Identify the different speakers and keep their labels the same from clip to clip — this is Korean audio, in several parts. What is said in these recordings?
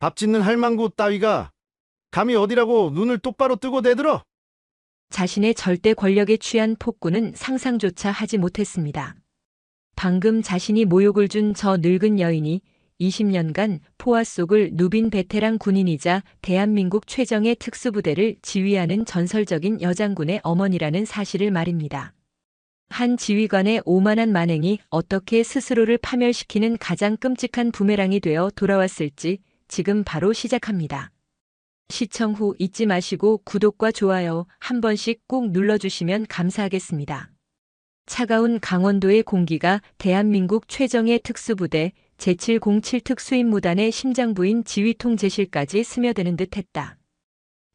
Speaker 1: 밥 짓는 할망구 따위가 감히 어디라고 눈을 똑바로 뜨고 대들어?
Speaker 2: 자신의 절대 권력에 취한 폭군은 상상조차 하지 못했습니다. 방금 자신이 모욕을 준 저 늙은 여인이 20년간 포화 속을 누빈 베테랑 군인이자 대한민국 최정예 특수부대를 지휘하는 전설적인 여장군의 어머니라는 사실을 말입니다. 한 지휘관의 오만한 만행이 어떻게 스스로를 파멸시키는 가장 끔찍한 부메랑이 되어 돌아왔을지 지금 바로 시작합니다. 시청 후 잊지 마시고 구독과 좋아요 한 번씩 꼭 눌러주시면 감사하겠습니다. 차가운 강원도의 공기가 대한민국 최정예 특수부대 제707 특수임무단의 심장부인 지휘통제실까지 스며드는 듯했다.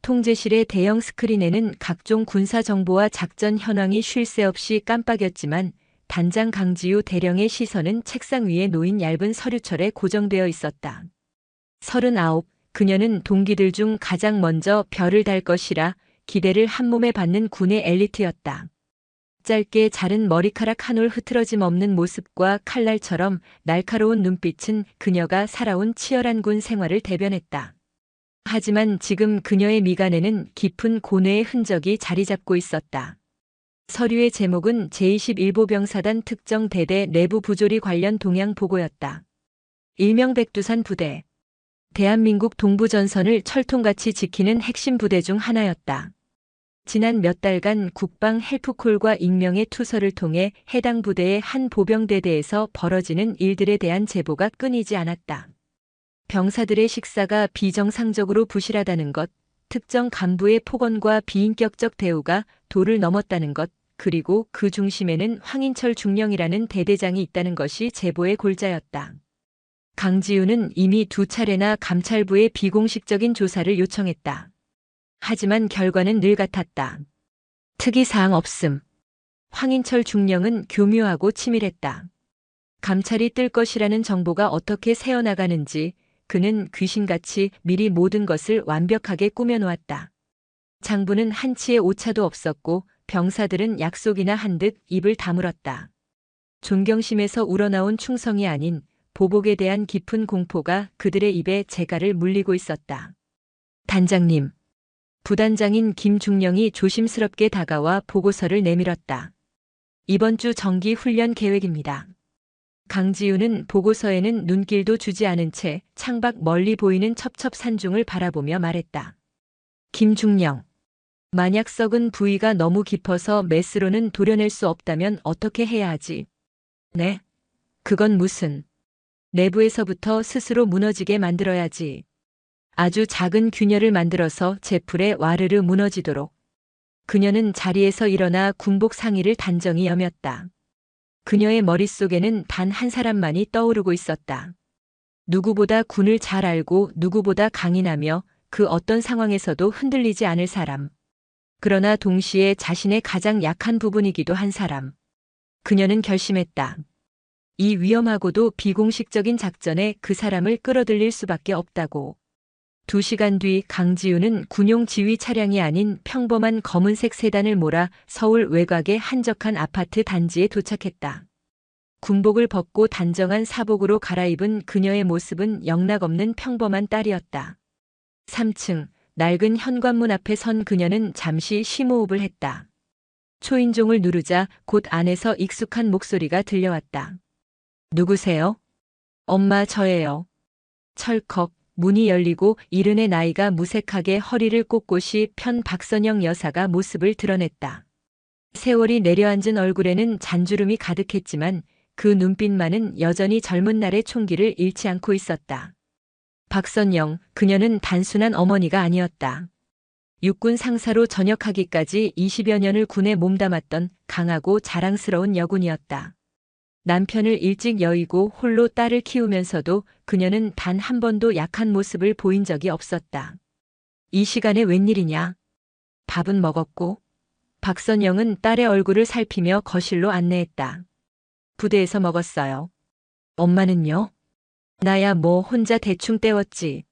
Speaker 2: 통제실의 대형 스크린에는 각종 군사 정보와 작전 현황이 쉴 새 없이 깜빡였지만 단장 강지우 대령의 시선은 책상 위에 놓인 얇은 서류철에 고정되어 있었다. 39, 그녀는 동기들 중 가장 먼저 별을 달 것이라 기대를 한몸에 받는 군의 엘리트였다. 짧게 자른 머리카락 한 올 흐트러짐 없는 모습과 칼날처럼 날카로운 눈빛은 그녀가 살아온 치열한 군 생활을 대변했다. 하지만 지금 그녀의 미간에는 깊은 고뇌의 흔적이 자리 잡고 있었다. 서류의 제목은 제21보병사단 특정 대대 내부 부조리 관련 동향 보고였다. 일명 백두산 부대. 대한민국 동부전선을 철통같이 지키는 핵심 부대 중 하나였다. 지난 몇 달간 국방 헬프콜과 익명의 투서를 통해 해당 부대의 한 보병대대에서 벌어지는 일들에 대한 제보가 끊이지 않았다. 병사들의 식사가 비정상적으로 부실하다는 것, 특정 간부의 폭언과 비인격적 대우가 도를 넘었다는 것, 그리고 그 중심에는 황인철 중령이라는 대대장이 있다는 것이 제보의 골자였다. 강지우는 이미 2차례나 감찰부에 비공식적인 조사를 요청했다. 하지만 결과는 늘 같았다. 특이사항 없음. 황인철 중령은 교묘하고 치밀했다. 감찰이 뜰 것이라는 정보가 어떻게 새어나가는지 그는 귀신같이 미리 모든 것을 완벽하게 꾸며놓았다. 장부는 한치의 오차도 없었고 병사들은 약속이나 한 듯 입을 다물었다. 존경심에서 우러나온 충성이 아닌 보복에 대한 깊은 공포가 그들의 입에 재갈을 물리고 있었다. 단장님. 부단장인 김중령이 조심스럽게 다가와 보고서를 내밀었다. 이번 주 정기 훈련 계획입니다. 강지우는 보고서에는 눈길도 주지 않은 채 창밖 멀리 보이는 첩첩산중을 바라보며 말했다. 김중령. 만약 썩은 부위가 너무 깊어서 메스로는 도려낼 수 없다면 어떻게 해야 하지? 네? 그건 무슨? 내부에서부터 스스로 무너지게 만들어야지. 아주 작은 균열을 만들어서 제풀에 와르르 무너지도록. 그녀는 자리에서 일어나 군복 상의를 단정히 여몄다. 그녀의 머릿속에는 단 한 사람만이 떠오르고 있었다. 누구보다 군을 잘 알고 누구보다 강인하며 그 어떤 상황에서도 흔들리지 않을 사람. 그러나 동시에 자신의 가장 약한 부분이기도 한 사람. 그녀는 결심했다. 이 위험하고도 비공식적인 작전에 그 사람을 끌어들일 수밖에 없다고. 2시간 뒤 강지우는 군용 지휘 차량이 아닌 평범한 검은색 세단을 몰아 서울 외곽의 한적한 아파트 단지에 도착했다. 군복을 벗고 단정한 사복으로 갈아입은 그녀의 모습은 영락없는 평범한 딸이었다. 3층 낡은 현관문 앞에 선 그녀는 잠시 심호흡을 했다. 초인종을 누르자 곧 안에서 익숙한 목소리가 들려왔다. 누구세요? 엄마 저예요. 철컥. 문이 열리고 이른의 나이가 무색하게 허리를 꼿꼿이 편 박선영 여사가 모습을 드러냈다. 세월이 내려앉은 얼굴에는 잔주름이 가득했지만 그 눈빛만은 여전히 젊은 날의 총기를 잃지 않고 있었다. 박선영, 그녀는 단순한 어머니가 아니었다. 육군 상사로 전역하기까지 20여 년을 군에 몸담았던 강하고 자랑스러운 여군이었다. 남편을 일찍 여의고 홀로 딸을 키우면서도 그녀는 단 한 번도 약한 모습을 보인 적이 없었다. 이 시간에 웬일이냐? 밥은 먹었고? 박선영은 딸의 얼굴을 살피며 거실로 안내했다. 부대에서 먹었어요. 엄마는요? 나야 뭐 혼자 대충 때웠지.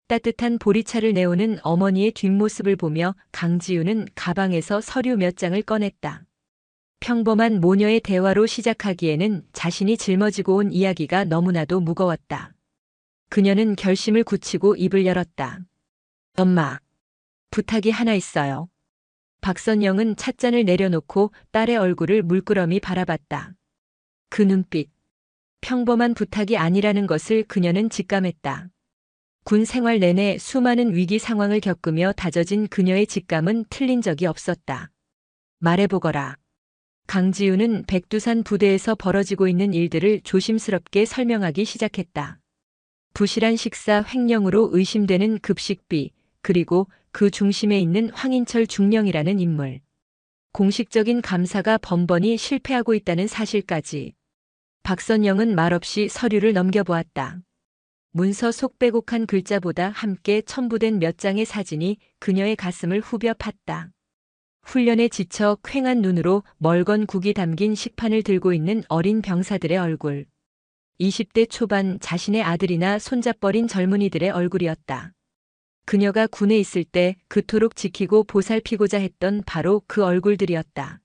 Speaker 2: 따뜻한 보리차를 내오는 어머니의 뒷모습을 보며 강지우는 가방에서 서류 몇 장을 꺼냈다. 평범한 모녀의 대화로 시작하기에는 자신이 짊어지고 온 이야기가 너무나도 무거웠다. 그녀는 결심을 굳히고 입을 열었다. 엄마, 부탁이 하나 있어요. 박선영은 찻잔을 내려놓고 딸의 얼굴을 물끄러미 바라봤다. 그 눈빛, 평범한 부탁이 아니라는 것을 그녀는 직감했다. 군 생활 내내 수많은 위기 상황을 겪으며 다져진 그녀의 직감은 틀린 적이 없었다. 말해보거라. 강지우는 백두산 부대에서 벌어지고 있는 일들을 조심스럽게 설명하기 시작했다. 부실한 식사 횡령으로 의심되는 급식비, 그리고 그 중심에 있는 황인철 중령이라는 인물. 공식적인 감사가 번번이 실패하고 있다는 사실까지. 박선영은 말없이 서류를 넘겨보았다. 문서 속 빼곡한 글자보다 함께 첨부된 몇 장의 사진이 그녀의 가슴을 후벼 팠다. 훈련에 지쳐 퀭한 눈으로 멀건 국이 담긴 식판을 들고 있는 어린 병사들의 얼굴. 20대 초반 자신의 아들이나 손잡버린 젊은이들의 얼굴이었다. 그녀가 군에 있을 때 그토록 지키고 보살피고자 했던 바로 그 얼굴들이었다.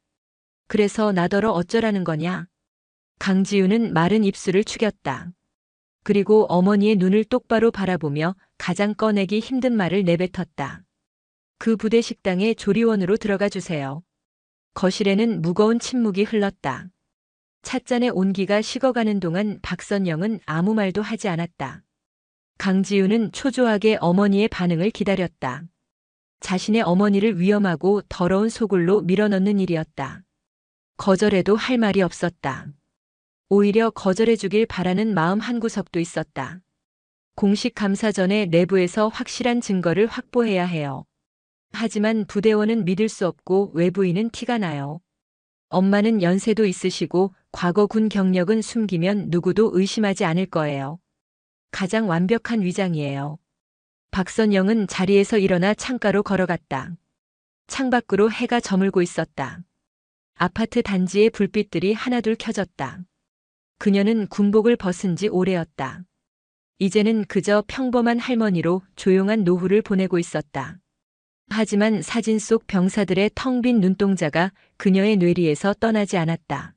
Speaker 2: 그래서 나더러 어쩌라는 거냐? 강지우는 마른 입술을 축였다. 그리고 어머니의 눈을 똑바로 바라보며 가장 꺼내기 힘든 말을 내뱉었다. 그 부대 식당에 조리원으로 들어가 주세요. 거실에는 무거운 침묵이 흘렀다. 찻잔의 온기가 식어가는 동안 박선영은 아무 말도 하지 않았다. 강지우는 초조하게 어머니의 반응을 기다렸다. 자신의 어머니를 위험하고 더러운 소굴로 밀어넣는 일이었다. 거절해도 할 말이 없었다. 오히려 거절해주길 바라는 마음 한구석도 있었다. 공식 감사 전에 내부에서 확실한 증거를 확보해야 해요. 하지만 부대원은 믿을 수 없고 외부인은 티가 나요. 엄마는 연세도 있으시고 과거 군 경력은 숨기면 누구도 의심하지 않을 거예요. 가장 완벽한 위장이에요. 박선영은 자리에서 일어나 창가로 걸어갔다. 창밖으로 해가 저물고 있었다. 아파트 단지의 불빛들이 하나둘 켜졌다. 그녀는 군복을 벗은 지 오래였다. 이제는 그저 평범한 할머니로 조용한 노후를 보내고 있었다. 하지만 사진 속 병사들의 텅 빈 눈동자가 그녀의 뇌리에서 떠나지 않았다.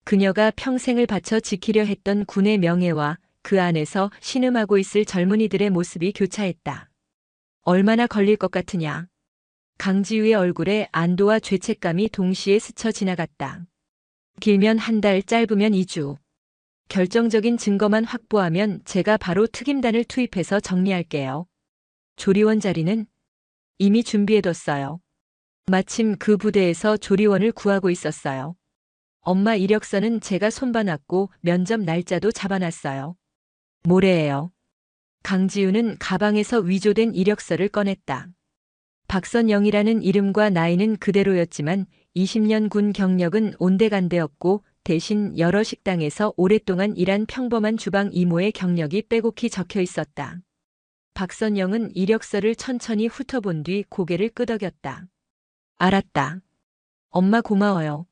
Speaker 2: 그녀가 평생을 바쳐 지키려 했던 군의 명예와 그 안에서 신음하고 있을 젊은이들의 모습이 교차했다. 얼마나 걸릴 것 같으냐. 강지우의 얼굴에 안도와 죄책감이 동시에 스쳐 지나갔다. 길면 한 달, 짧으면 2주. 결정적인 증거만 확보하면 제가 바로 특임단을 투입해서 정리할게요. 조리원 자리는 이미 준비해뒀어요. 마침 그 부대에서 조리원을 구하고 있었어요. 엄마 이력서는 제가 손봐놨고 면접 날짜도 잡아놨어요. 모레예요. 강지우는 가방에서 위조된 이력서를 꺼냈다. 박선영이라는 이름과 나이는 그대로였지만 20년 군 경력은 온데간데였고 대신 여러 식당에서 오랫동안 일한 평범한 주방 이모의 경력이 빼곡히 적혀 있었다. 박선영은 이력서를 천천히 훑어본 뒤 고개를 끄덕였다. 알았다. 엄마 고마워요.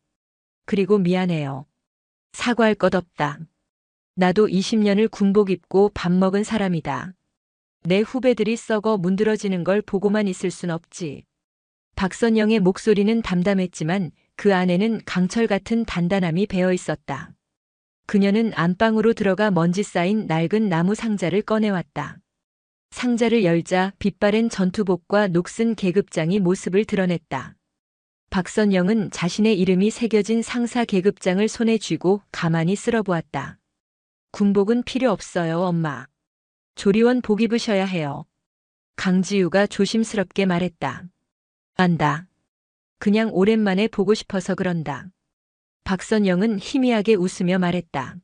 Speaker 2: 그리고 미안해요. 사과할 것 없다. 나도 20년을 군복 입고 밥 먹은 사람이다. 내 후배들이 썩어 문드러지는 걸 보고만 있을 순 없지. 박선영의 목소리는 담담했지만 그 안에는 강철 같은 단단함이 배어 있었다. 그녀는 안방으로 들어가 먼지 쌓인 낡은 나무 상자를 꺼내왔다. 상자를 열자 빛바랜 전투복과 녹슨 계급장이 모습을 드러냈다. 박선영은 자신의 이름이 새겨진 상사 계급장을 손에 쥐고 가만히 쓸어보았다. 군복은 필요 없어요, 엄마. 조리원 복 입으셔야 해요. 강지우가 조심스럽게 말했다. 안다. 그냥 오랜만에 보고 싶어서 그런다. 박선영은 희미하게 웃으며 말했다.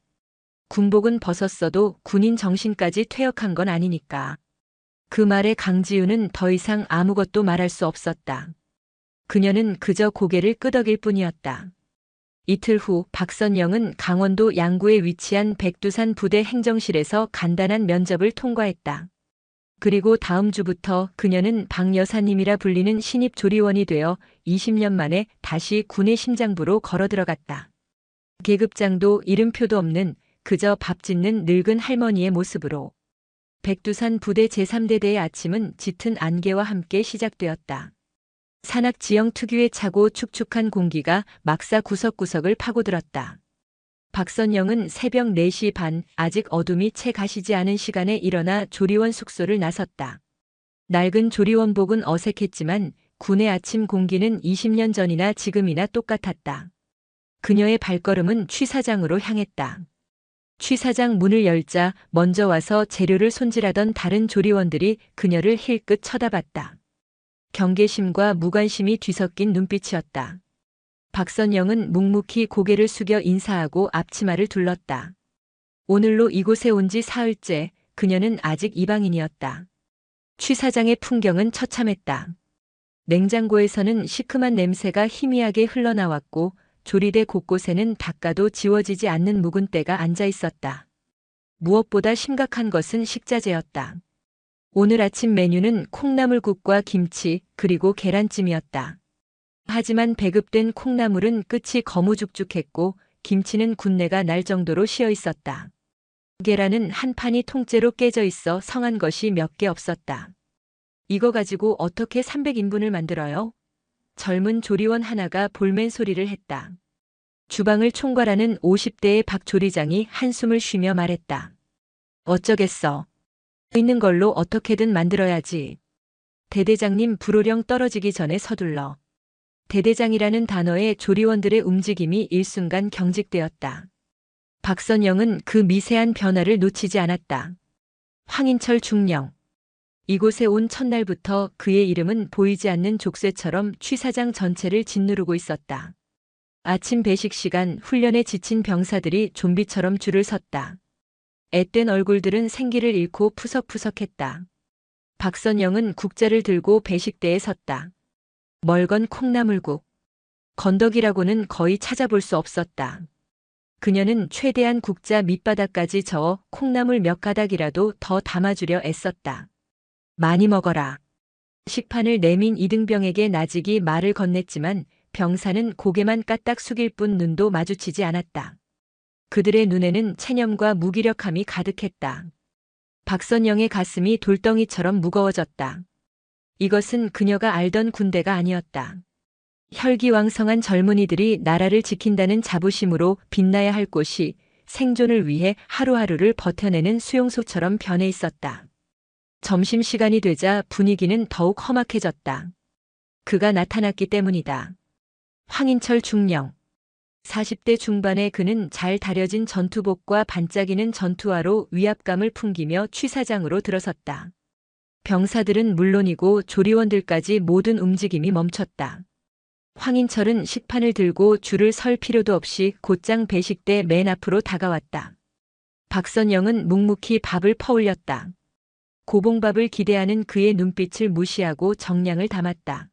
Speaker 2: 군복은 벗었어도 군인 정신까지 퇴역한 건 아니니까. 그 말에 강지우는 더 이상 아무것도 말할 수 없었다. 그녀는 그저 고개를 끄덕일 뿐이었다. 이틀 후 박선영은 강원도 양구에 위치한 백두산 부대 행정실에서 간단한 면접을 통과했다. 그리고 다음 주부터 그녀는 박 여사님이라 불리는 신입 조리원이 되어 20년 만에 다시 군의 심장부로 걸어 들어갔다. 계급장도 이름표도 없는 그저 밥 짓는 늙은 할머니의 모습으로. 백두산 부대 제3대대의 아침은 짙은 안개와 함께 시작되었다. 산악 지형 특유의 차고 축축한 공기가 막사 구석구석을 파고들었다. 박선영은 새벽 4시 반, 아직 어둠이 채 가시지 않은 시간에 일어나 조리원 숙소를 나섰다. 낡은 조리원복은 어색했지만 군의 아침 공기는 20년 전이나 지금이나 똑같았다. 그녀의 발걸음은 취 사장으로 향했다. 취 사장 문을 열자 먼저 와서 재료를 손질하던 다른 조리원들이 그녀를 힐끗 쳐다봤다. 경계심과 무관심이 뒤섞인 눈빛이었다. 박선영은 묵묵히 고개를 숙여 인사하고 앞치마를 둘렀다. 오늘로 이곳에 온 지 사흘째, 그녀는 아직 이방인이었다. 취 사장의 풍경은 처참했다. 냉장고에서는 시큼한 냄새가 희미하게 흘러나왔고 조리대 곳곳에는 닦아도 지워지지 않는 묵은 때가 앉아 있었다. 무엇보다 심각한 것은 식자재였다. 오늘 아침 메뉴는 콩나물국과 김치 그리고 계란찜이었다. 하지만 배급된 콩나물은 끝이 거무죽죽했고 김치는 군내가 날 정도로 쉬어 있었다. 계란은 한 판이 통째로 깨져 있어 성한 것이 몇 개 없었다. 이거 가지고 어떻게 300인분을 만들어요? 젊은 조리원 하나가 볼멘 소리를 했다. 주방을 총괄하는 50대의 박 조리장이 한숨을 쉬며 말했다. 어쩌겠어. 있는 걸로 어떻게든 만들어야지. 대대장님 불호령 떨어지기 전에 서둘러. 대대장이라는 단어에 조리원들의 움직임이 일순간 경직되었다. 박선영은 그 미세한 변화를 놓치지 않았다. 황인철 중령. 이곳에 온 첫날부터 그의 이름은 보이지 않는 족쇄처럼 취 사장 전체를 짓누르고 있었다. 아침 배식 시간 훈련에 지친 병사들이 좀비처럼 줄을 섰다. 앳된 얼굴들은 생기를 잃고 푸석푸석했다. 박선영은 국자를 들고 배식대에 섰다. 멀건 콩나물국. 건더기라고는 거의 찾아볼 수 없었다. 그녀는 최대한 국자 밑바닥까지 저어 콩나물 몇 가닥이라도 더 담아주려 애썼다. 많이 먹어라. 식판을 내민 이등병에게 나직이 말을 건넸지만 병사는 고개만 까딱 숙일 뿐 눈도 마주치지 않았다. 그들의 눈에는 체념과 무기력함이 가득했다. 박선영의 가슴이 돌덩이처럼 무거워졌다. 이것은 그녀가 알던 군대가 아니었다. 혈기왕성한 젊은이들이 나라를 지킨다는 자부심으로 빛나야 할 곳이 생존을 위해 하루하루를 버텨내는 수용소처럼 변해 있었다. 점심시간이 되자 분위기는 더욱 험악해졌다. 그가 나타났기 때문이다. 황인철 중령. 40대 중반의 그는 잘 다려진 전투복과 반짝이는 전투화로 위압감을 풍기며 취사장으로 들어섰다. 병사들은 물론이고 조리원들까지 모든 움직임이 멈췄다. 황인철은 식판을 들고 줄을 설 필요도 없이 곧장 배식대 맨 앞으로 다가왔다. 박선영은 묵묵히 밥을 퍼올렸다. 고봉밥을 기대하는 그의 눈빛을 무시하고 정량을 담았다.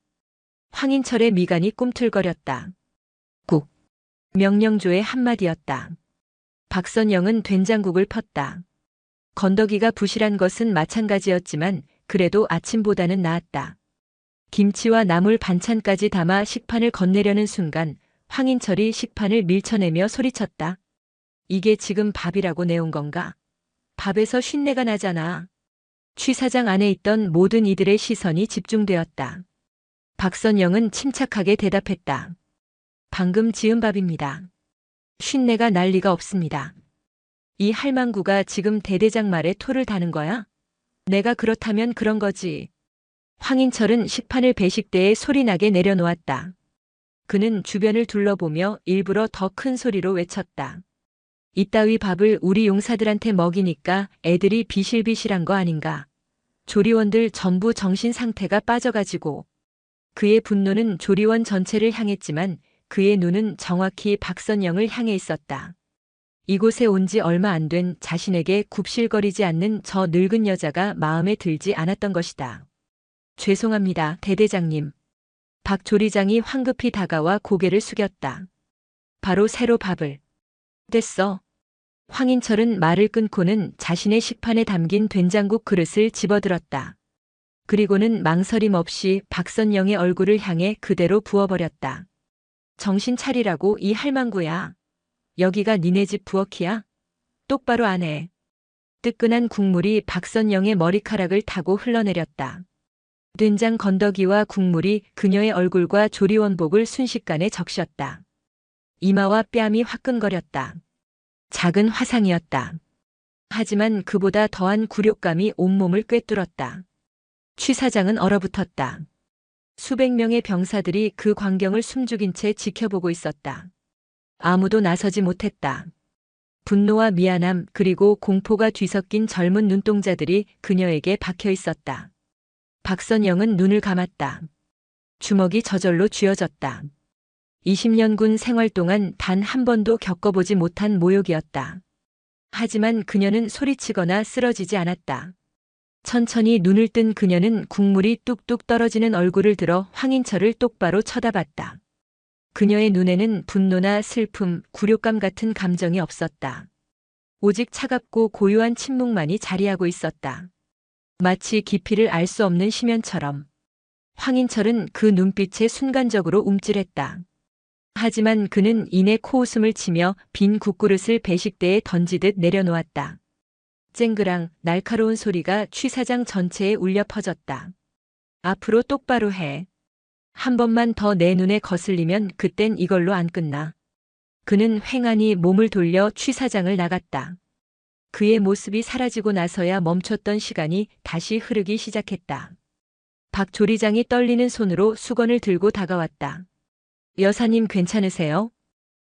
Speaker 2: 황인철의 미간이 꿈틀거렸다. 국. 명령조의 한마디였다. 박선영은 된장국을 폈다. 건더기가 부실한 것은 마찬가지였지만 그래도 아침보다는 나았다. 김치와 나물 반찬까지 담아 식판을 건네려는 순간 황인철이 식판을 밀쳐내며 소리쳤다. 이게 지금 밥이라고 내온 건가? 밥에서 쉰내가 나잖아. 취 사장 안에 있던 모든 이들의 시선이 집중되었다. 박선영은 침착하게 대답했다. 방금 지은 밥입니다. 쉰내가 날 리가 없습니다. 이 할망구가 지금 대대장 말에 토를 다는 거야? 내가 그렇다면 그런 거지. 황인철은 식판을 배식대에 소리나게 내려놓았다. 그는 주변을 둘러보며 일부러 더 큰 소리로 외쳤다. 이따위 밥을 우리 용사들한테 먹이니까 애들이 비실비실한 거 아닌가. 조리원들 전부 정신 상태가 빠져가지고. 그의 분노는 조리원 전체를 향했지만 그의 눈은 정확히 박선영을 향해 있었다. 이곳에 온 지 얼마 안 된 자신에게 굽실거리지 않는 저 늙은 여자가 마음에 들지 않았던 것이다. 죄송합니다, 대대장님. 박 조리장이 황급히 다가와 고개를 숙였다. 바로 새로 밥을. 됐어. 황인철은 말을 끊고는 자신의 식판에 담긴 된장국 그릇을 집어들었다. 그리고는 망설임 없이 박선영의 얼굴을 향해 그대로 부어버렸다. 정신 차리라고 이 할망구야. 여기가 니네 집 부엌이야? 똑바로 안 해. 뜨끈한 국물이 박선영의 머리카락을 타고 흘러내렸다. 된장 건더기와 국물이 그녀의 얼굴과 조리원복을 순식간에 적셨다. 이마와 뺨이 화끈거렸다. 작은 화상이었다. 하지만 그보다 더한 굴욕감이 온몸을 꿰뚫었다. 취 사장은 얼어붙었다. 수백 명의 병사들이 그 광경을 숨죽인 채 지켜보고 있었다. 아무도 나서지 못했다. 분노와 미안함 그리고 공포가 뒤섞인 젊은 눈동자들이 그녀에게 박혀 있었다. 박선영은 눈을 감았다. 주먹이 저절로 쥐어졌다. 20년 군 생활 동안 단 한 번도 겪어보지 못한 모욕이었다. 하지만 그녀는 소리치거나 쓰러지지 않았다. 천천히 눈을 뜬 그녀는 국물이 뚝뚝 떨어지는 얼굴을 들어 황인철을 똑바로 쳐다봤다. 그녀의 눈에는 분노나 슬픔, 굴욕감 같은 감정이 없었다. 오직 차갑고 고요한 침묵만이 자리하고 있었다. 마치 깊이를 알 수 없는 심연처럼. 황인철은 그 눈빛에 순간적으로 움찔했다. 하지만 그는 이내 코웃음을 치며 빈 국그릇을 배식대에 던지듯 내려놓았다. 쨍그랑 날카로운 소리가 취 사장 전체에 울려 퍼졌다. 앞으로 똑바로 해. 한 번만 더 내 눈에 거슬리면 그땐 이걸로 안 끝나. 그는 횡하니 몸을 돌려 취 사장을 나갔다. 그의 모습이 사라지고 나서야 멈췄던 시간이 다시 흐르기 시작했다. 박 조리장이 떨리는 손으로 수건을 들고 다가왔다. 여사님 괜찮으세요?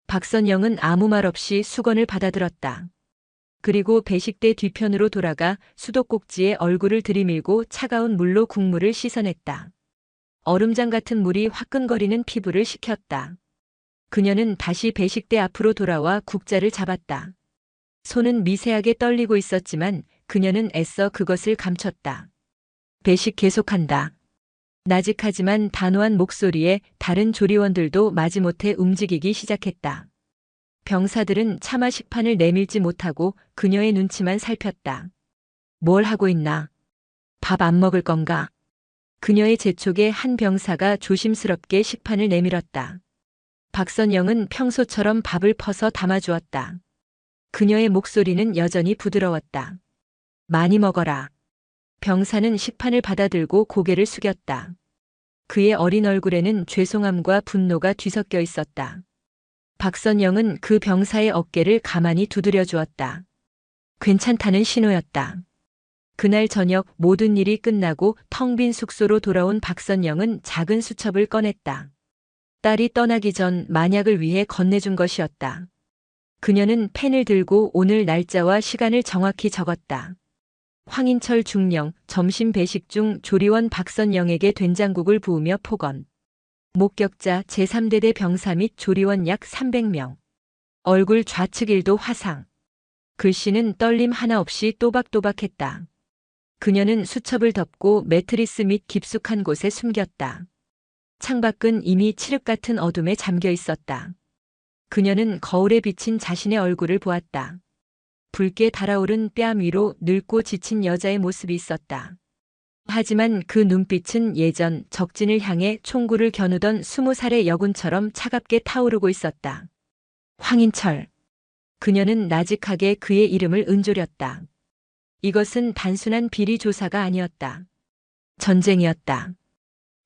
Speaker 2: 박선영은 아무 말 없이 수건을 받아들었다. 그리고 배식대 뒤편으로 돌아가 수도꼭지에 얼굴을 들이밀고 차가운 물로 국물을 씻어냈다. 얼음장 같은 물이 화끈거리는 피부를 식혔다. 그녀는 다시 배식대 앞으로 돌아와 국자를 잡았다. 손은 미세하게 떨리고 있었지만 그녀는 애써 그것을 감췄다. 배식 계속한다. 나직하지만 단호한 목소리에 다른 조리원들도 마지못해 움직이기 시작했다. 병사들은 차마 식판을 내밀지 못하고 그녀의 눈치만 살폈다. 뭘 하고 있나? 밥 안 먹을 건가? 그녀의 재촉에 한 병사가 조심스럽게 식판을 내밀었다. 박선영은 평소처럼 밥을 퍼서 담아주었다. 그녀의 목소리는 여전히 부드러웠다. 많이 먹어라. 병사는 식판을 받아들고 고개를 숙였다. 그의 어린 얼굴에는 죄송함과 분노가 뒤섞여 있었다. 박선영은 그 병사의 어깨를 가만히 두드려 주었다. 괜찮다는 신호였다. 그날 저녁 모든 일이 끝나고 텅 빈 숙소로 돌아온 박선영은 작은 수첩을 꺼냈다. 딸이 떠나기 전 만약을 위해 건네준 것이었다. 그녀는 펜을 들고 오늘 날짜와 시간을 정확히 적었다. 황인철 중령, 점심 배식 중 조리원 박선영에게 된장국을 부으며 폭언. 목격자 제3대대 병사 및 조리원 약 300명. 얼굴 좌측 1도 화상. 글씨는 떨림 하나 없이 또박또박했다. 그녀는 수첩을 덮고 매트리스 밑 깊숙한 곳에 숨겼다. 창밖은 이미 칠흑 같은 어둠에 잠겨 있었다. 그녀는 거울에 비친 자신의 얼굴을 보았다. 붉게 달아오른 뺨 위로 늙고 지친 여자의 모습이 있었다. 하지만 그 눈빛은 예전 적진을 향해 총구를 겨누던 20살의 여군처럼 차갑게 타오르고 있었다. 황인철. 그녀는 나직하게 그의 이름을 은조렸다. 이것은 단순한 비리 조사가 아니었다. 전쟁이었다.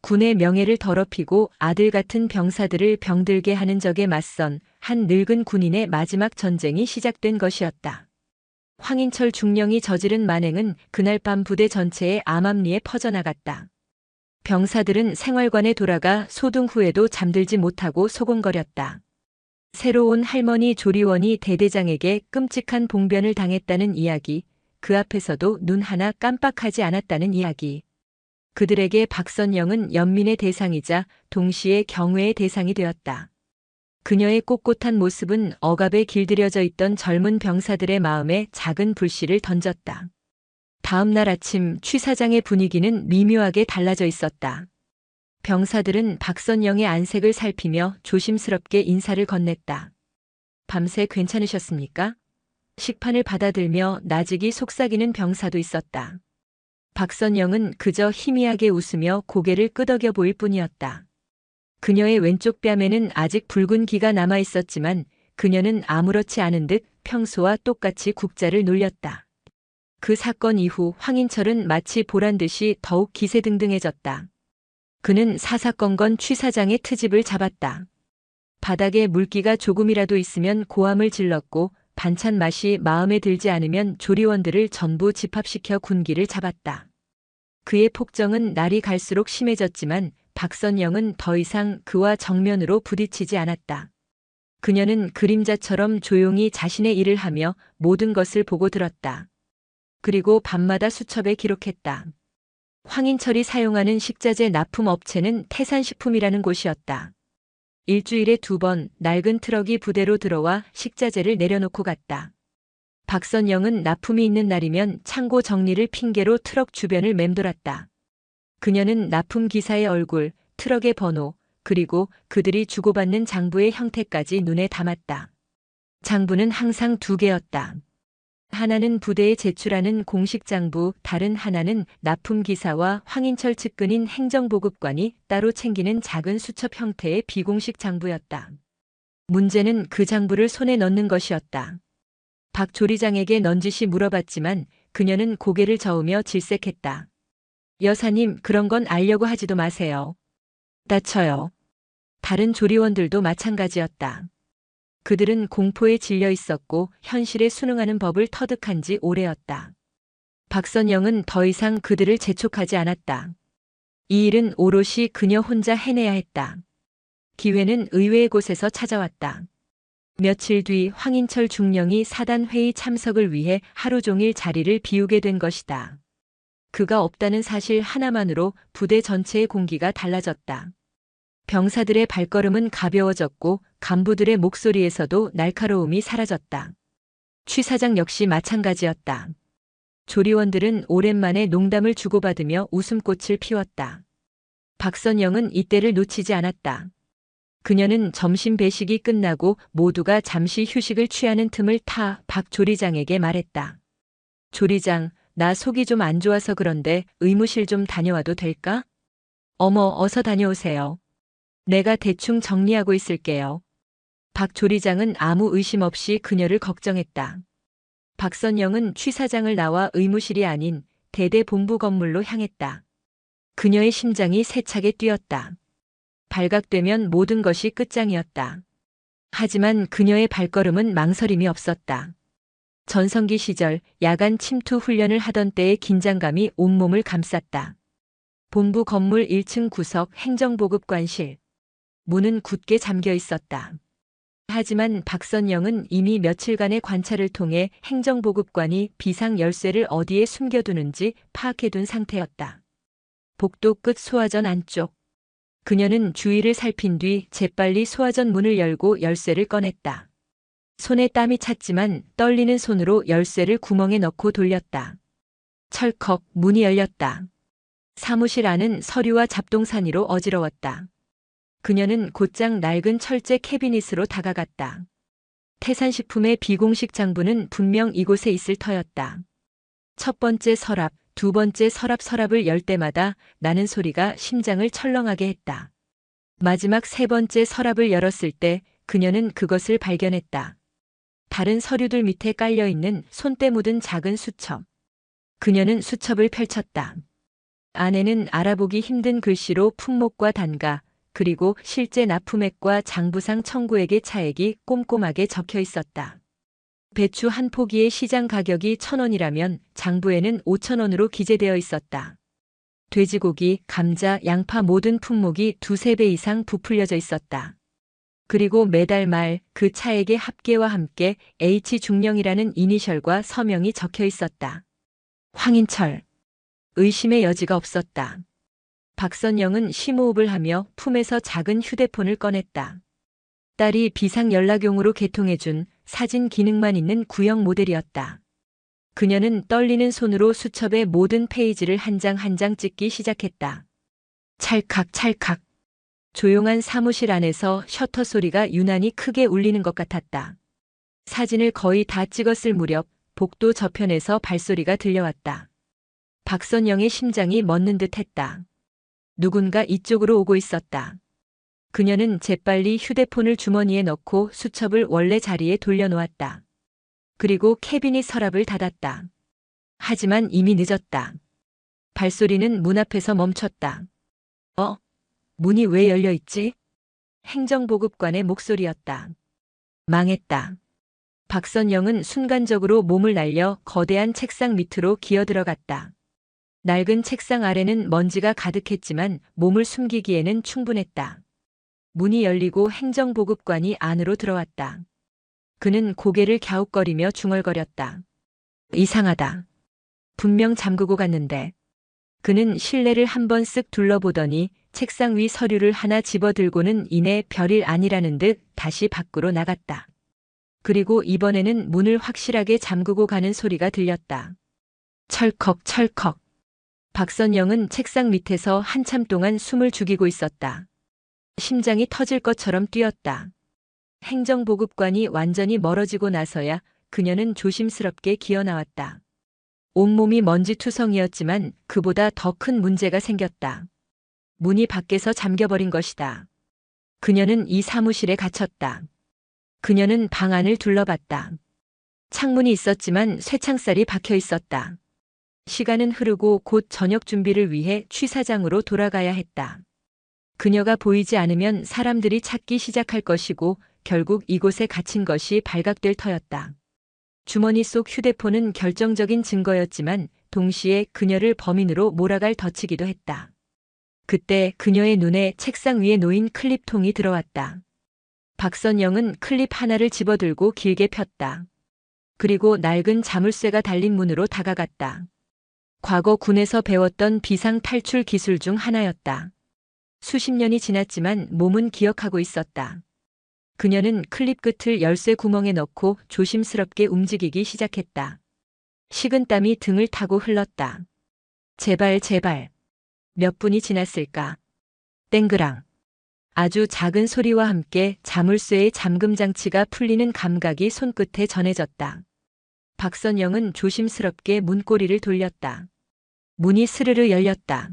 Speaker 2: 군의 명예를 더럽히고 아들 같은 병사들을 병들게 하는 적에 맞선 한 늙은 군인의 마지막 전쟁이 시작된 것이었다. 황인철 중령이 저지른 만행은 그날 밤 부대 전체의 암암리에 퍼져나갔다. 병사들은 생활관에 돌아가 소등 후에도 잠들지 못하고 소곤거렸다. 새로 온 할머니 조리원이 대대장에게 끔찍한 봉변을 당했다는 이야기, 그 앞에서도 눈 하나 깜빡하지 않았다는 이야기. 그들에게 박선영은 연민의 대상이자 동시에 경외의 대상이 되었다. 그녀의 꼿꼿한 모습은 억압에 길들여져 있던 젊은 병사들의 마음에 작은 불씨를 던졌다. 다음 날 아침 취 사장의 분위기는 미묘하게 달라져 있었다. 병사들은 박선영의 안색을 살피며 조심스럽게 인사를 건넸다. 밤새 괜찮으셨습니까? 식판을 받아들며 나직이 속삭이는 병사도 있었다. 박선영은 그저 희미하게 웃으며 고개를 끄덕여 보일 뿐이었다. 그녀의 왼쪽 뺨에는 아직 붉은 기가 남아 있었지만 그녀는 아무렇지 않은 듯 평소와 똑같이 국자를 놀렸다. 그 사건 이후 황인철은 마치 보란 듯이 더욱 기세등등해졌다. 그는 사사건건 취 사장의 트집을 잡았다. 바닥에 물기가 조금이라도 있으면 고함을 질렀고 반찬 맛이 마음에 들지 않으면 조리원들을 전부 집합시켜 군기를 잡았다. 그의 폭정은 날이 갈수록 심해졌지만 박선영은 더 이상 그와 정면으로 부딪히지 않았다. 그녀는 그림자처럼 조용히 자신의 일을 하며 모든 것을 보고 들었다. 그리고 밤마다 수첩에 기록했다. 황인철이 사용하는 식자재 납품 업체는 태산식품이라는 곳이었다. 일주일에 2번 낡은 트럭이 부대로 들어와 식자재를 내려놓고 갔다. 박선영은 납품이 있는 날이면 창고 정리를 핑계로 트럭 주변을 맴돌았다. 그녀는 납품 기사의 얼굴, 트럭의 번호, 그리고 그들이 주고받는 장부의 형태까지 눈에 담았다. 장부는 항상 2개였다. 하나는 부대에 제출하는 공식 장부, 다른 하나는 납품 기사와 황인철 측근인 행정보급관이 따로 챙기는 작은 수첩 형태의 비공식 장부였다. 문제는 그 장부를 손에 넣는 것이었다. 박 조리장에게 넌지시 물어봤지만 그녀는 고개를 저으며 질색했다. 여사님, 그런 건 알려고 하지도 마세요. 다쳐요. 다른 조리원들도 마찬가지였다. 그들은 공포에 질려 있었고 현실에 순응하는 법을 터득한 지 오래였다. 박선영은 더 이상 그들을 재촉하지 않았다. 이 일은 오롯이 그녀 혼자 해내야 했다. 기회는 의외의 곳에서 찾아왔다. 며칠 뒤 황인철 중령이 사단 회의 참석을 위해 하루 종일 자리를 비우게 된 것이다. 그가 없다는 사실 하나만으로 부대 전체의 공기가 달라졌다. 병사들의 발걸음은 가벼워졌고 간부들의 목소리에서도 날카로움이 사라졌다. 취 사장 역시 마찬가지였다. 조리원들은 오랜만에 농담을 주고받으며 웃음꽃을 피웠다. 박선영은 이때를 놓치지 않았다. 그녀는 점심 배식이 끝나고 모두가 잠시 휴식을 취하는 틈을 타 박 조리장에게 말했다. 조리장, 나 속이 좀 안 좋아서 그런데 의무실 좀 다녀와도 될까? 어머, 어서 다녀오세요. 내가 대충 정리하고 있을게요. 박 조리장은 아무 의심 없이 그녀를 걱정했다. 박선영은 취 사장을 나와 의무실이 아닌 대대 본부 건물로 향했다. 그녀의 심장이 세차게 뛰었다. 발각되면 모든 것이 끝장이었다. 하지만 그녀의 발걸음은 망설임이 없었다. 전성기 시절 야간 침투 훈련을 하던 때의 긴장감이 온몸을 감쌌다. 본부 건물 1층 구석 행정보급관실. 문은 굳게 잠겨 있었다. 하지만 박선영은 이미 며칠간의 관찰을 통해 행정보급관이 비상 열쇠를 어디에 숨겨두는지 파악해둔 상태였다. 복도 끝 소화전 안쪽. 그녀는 주위를 살핀 뒤 재빨리 소화전 문을 열고 열쇠를 꺼냈다. 손에 땀이 찼지만 떨리는 손으로 열쇠를 구멍에 넣고 돌렸다. 철컥 문이 열렸다. 사무실 안은 서류와 잡동사니로 어지러웠다. 그녀는 곧장 낡은 철제 캐비닛으로 다가갔다. 태산식품의 비공식 장부는 분명 이곳에 있을 터였다. 첫 번째 서랍, 두 번째 서랍을 열 때마다 나는 소리가 심장을 철렁하게 했다. 마지막 세 번째 서랍을 열었을 때 그녀는 그것을 발견했다. 다른 서류들 밑에 깔려있는 손때 묻은 작은 수첩. 그녀는 수첩을 펼쳤다. 안에는 알아보기 힘든 글씨로 품목과 단가, 그리고 실제 납품액과 장부상 청구액의 차액이 꼼꼼하게 적혀 있었다. 배추 한 포기의 시장 가격이 1,000원이라면 장부에는 5,000원으로 기재되어 있었다. 돼지고기, 감자, 양파 모든 품목이 2~3배 이상 부풀려져 있었다. 그리고 매달 말 그 차액의 합계와 함께 H중령이라는 이니셜과 서명이 적혀 있었다. 황인철. 의심의 여지가 없었다. 박선영은 심호흡을 하며 품에서 작은 휴대폰을 꺼냈다. 딸이 비상연락용으로 개통해준 사진 기능만 있는 구형 모델이었다. 그녀는 떨리는 손으로 수첩의 모든 페이지를 한 장 한 장 찍기 시작했다. 찰칵 찰칵. 조용한 사무실 안에서 셔터 소리가 유난히 크게 울리는 것 같았다. 사진을 거의 다 찍었을 무렵 복도 저편에서 발소리가 들려왔다. 박선영의 심장이 멎는 듯 했다. 누군가 이쪽으로 오고 있었다. 그녀는 재빨리 휴대폰을 주머니에 넣고 수첩을 원래 자리에 돌려놓았다. 그리고 캐비닛 서랍을 닫았다. 하지만 이미 늦었다. 발소리는 문 앞에서 멈췄다. 문이 왜 열려 있지? 행정보급관의 목소리였다. 망했다. 박선영은 순간적으로 몸을 날려 거대한 책상 밑으로 기어들어갔다. 낡은 책상 아래는 먼지가 가득했지만 몸을 숨기기에는 충분했다. 문이 열리고 행정보급관이 안으로 들어왔다. 그는 고개를 갸웃거리며 중얼거렸다. 이상하다. 분명 잠그고 갔는데. 그는 실내를 한번 쓱 둘러보더니 책상 위 서류를 하나 집어들고는 이내 별일 아니라는 듯 다시 밖으로 나갔다. 그리고 이번에는 문을 확실하게 잠그고 가는 소리가 들렸다. 철컥 철컥. 박선영은 책상 밑에서 한참 동안 숨을 죽이고 있었다. 심장이 터질 것처럼 뛰었다. 행정보급관이 완전히 멀어지고 나서야 그녀는 조심스럽게 기어나왔다. 온몸이 먼지투성이었지만 그보다 더 큰 문제가 생겼다. 문이 밖에서 잠겨버린 것이다. 그녀는 이 사무실에 갇혔다. 그녀는 방 안을 둘러봤다. 창문이 있었지만 쇠창살이 박혀 있었다. 시간은 흐르고 곧 저녁 준비를 위해 취사장으로 돌아가야 했다. 그녀가 보이지 않으면 사람들이 찾기 시작할 것이고 결국 이곳에 갇힌 것이 발각될 터였다. 주머니 속 휴대폰은 결정적인 증거였지만 동시에 그녀를 범인으로 몰아갈 덫이기도 했다. 그때 그녀의 눈에 책상 위에 놓인 클립통이 들어왔다. 박선영은 클립 하나를 집어들고 길게 폈다. 그리고 낡은 자물쇠가 달린 문으로 다가갔다. 과거 군에서 배웠던 비상 탈출 기술 중 하나였다. 수십 년이 지났지만 몸은 기억하고 있었다. 그녀는 클립 끝을 열쇠 구멍에 넣고 조심스럽게 움직이기 시작했다. 식은땀이 등을 타고 흘렀다. 제발 제발. 몇 분이 지났을까? 땡그랑. 아주 작은 소리와 함께 자물쇠의 잠금 장치가 풀리는 감각이 손끝에 전해졌다. 박선영은 조심스럽게 문고리를 돌렸다. 문이 스르르 열렸다.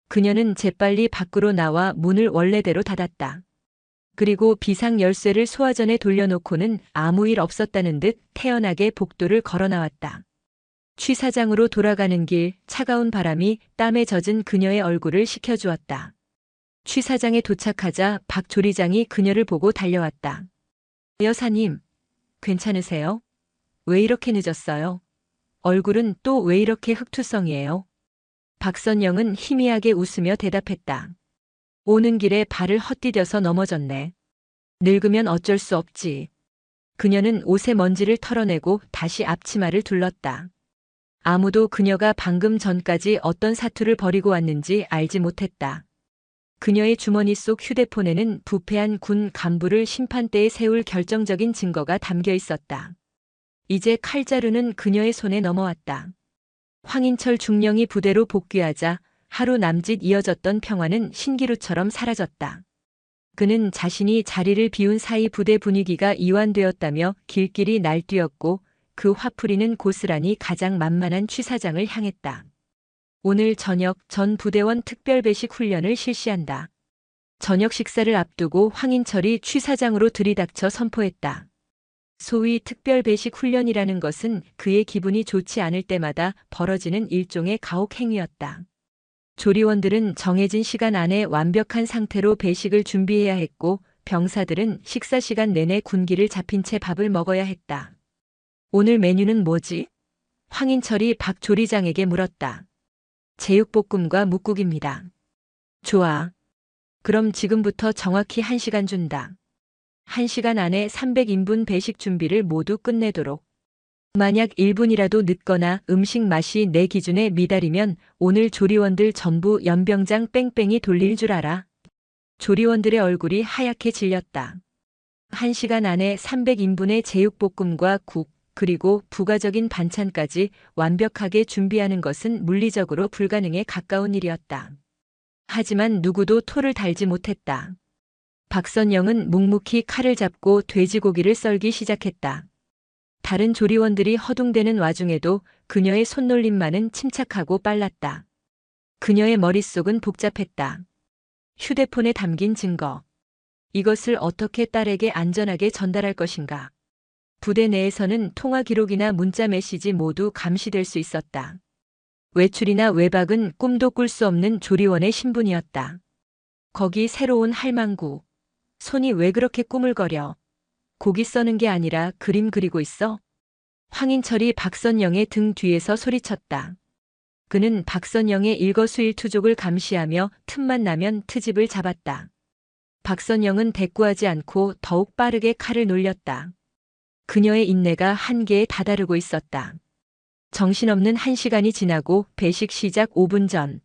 Speaker 2: 그녀는 재빨리 밖으로 나와 문을 원래대로 닫았다. 그리고 비상 열쇠를 소화전에 돌려놓고는 아무 일 없었다는 듯 태연하게 복도를 걸어 나왔다. 취사장으로 돌아가는 길 차가운 바람이 땀에 젖은 그녀의 얼굴을 식혀주었다. 취사장에 도착하자 박 조리장이 그녀를 보고 달려왔다. 여사님, 괜찮으세요? 왜 이렇게 늦었어요? 얼굴은 또 왜 이렇게 흑투성이에요? 박선영은 희미하게 웃으며 대답했다. 오는 길에 발을 헛디뎌서 넘어졌네. 늙으면 어쩔 수 없지. 그녀는 옷의 먼지를 털어내고 다시 앞치마를 둘렀다. 아무도 그녀가 방금 전까지 어떤 사투를 벌이고 왔는지 알지 못했다. 그녀의 주머니 속 휴대폰에는 부패한 군 간부를 심판대에 세울 결정적인 증거가 담겨 있었다. 이제 칼자루는 그녀의 손에 넘어왔다. 황인철 중령이 부대로 복귀하자 하루 남짓 이어졌던 평화는 신기루처럼 사라졌다. 그는 자신이 자리를 비운 사이 부대 분위기가 이완되었다며 길길이 날뛰었고 그 화풀이는 고스란히 가장 만만한 취사장을 향했다. 오늘 저녁 전 부대원 특별 배식 훈련을 실시한다. 저녁 식사를 앞두고 황인철이 취사장으로 들이닥쳐 선포했다. 소위 특별 배식 훈련이라는 것은 그의 기분이 좋지 않을 때마다 벌어지는 일종의 가혹 행위였다. 조리원들은 정해진 시간 안에 완벽한 상태로 배식을 준비해야 했고 병사들은 식사 시간 내내 군기를 잡힌 채 밥을 먹어야 했다. 오늘 메뉴는 뭐지? 황인철이 박 조리장에게 물었다. 제육볶음과 묵국입니다. 좋아. 그럼 지금부터 정확히 1시간 준다. 1시간 안에 300인분 배식 준비를 모두 끝내도록. 만약 1분이라도 늦거나 음식 맛이 내 기준에 미달이면 오늘 조리원들 전부 연병장 뺑뺑이 돌릴 줄 알아. 조리원들의 얼굴이 하얗게 질렸다. 1시간 안에 300인분의 제육볶음과 국, 그리고 부가적인 반찬까지 완벽하게 준비하는 것은 물리적으로 불가능에 가까운 일이었다. 하지만 누구도 토를 달지 못했다. 박선영은 묵묵히 칼을 잡고 돼지고기를 썰기 시작했다. 다른 조리원들이 허둥대는 와중에도 그녀의 손놀림만은 침착하고 빨랐다. 그녀의 머릿속은 복잡했다. 휴대폰에 담긴 증거. 이것을 어떻게 딸에게 안전하게 전달할 것인가. 부대 내에서는 통화 기록이나 문자 메시지 모두 감시될 수 있었다. 외출이나 외박은 꿈도 꿀 수 없는 조리원의 신분이었다. 거기 새로운 할망구. 손이 왜 그렇게 꾸물거려. 고기 써는 게 아니라 그림 그리고 있어? 황인철이 박선영의 등 뒤에서 소리쳤다. 그는 박선영의 일거수일투족을 감시하며 틈만 나면 트집을 잡았다. 박선영은 대꾸하지 않고 더욱 빠르게 칼을 놀렸다. 그녀의 인내가 한계에 다다르고 있었다. 정신없는 1시간이 지나고 배식 시작 5분 전.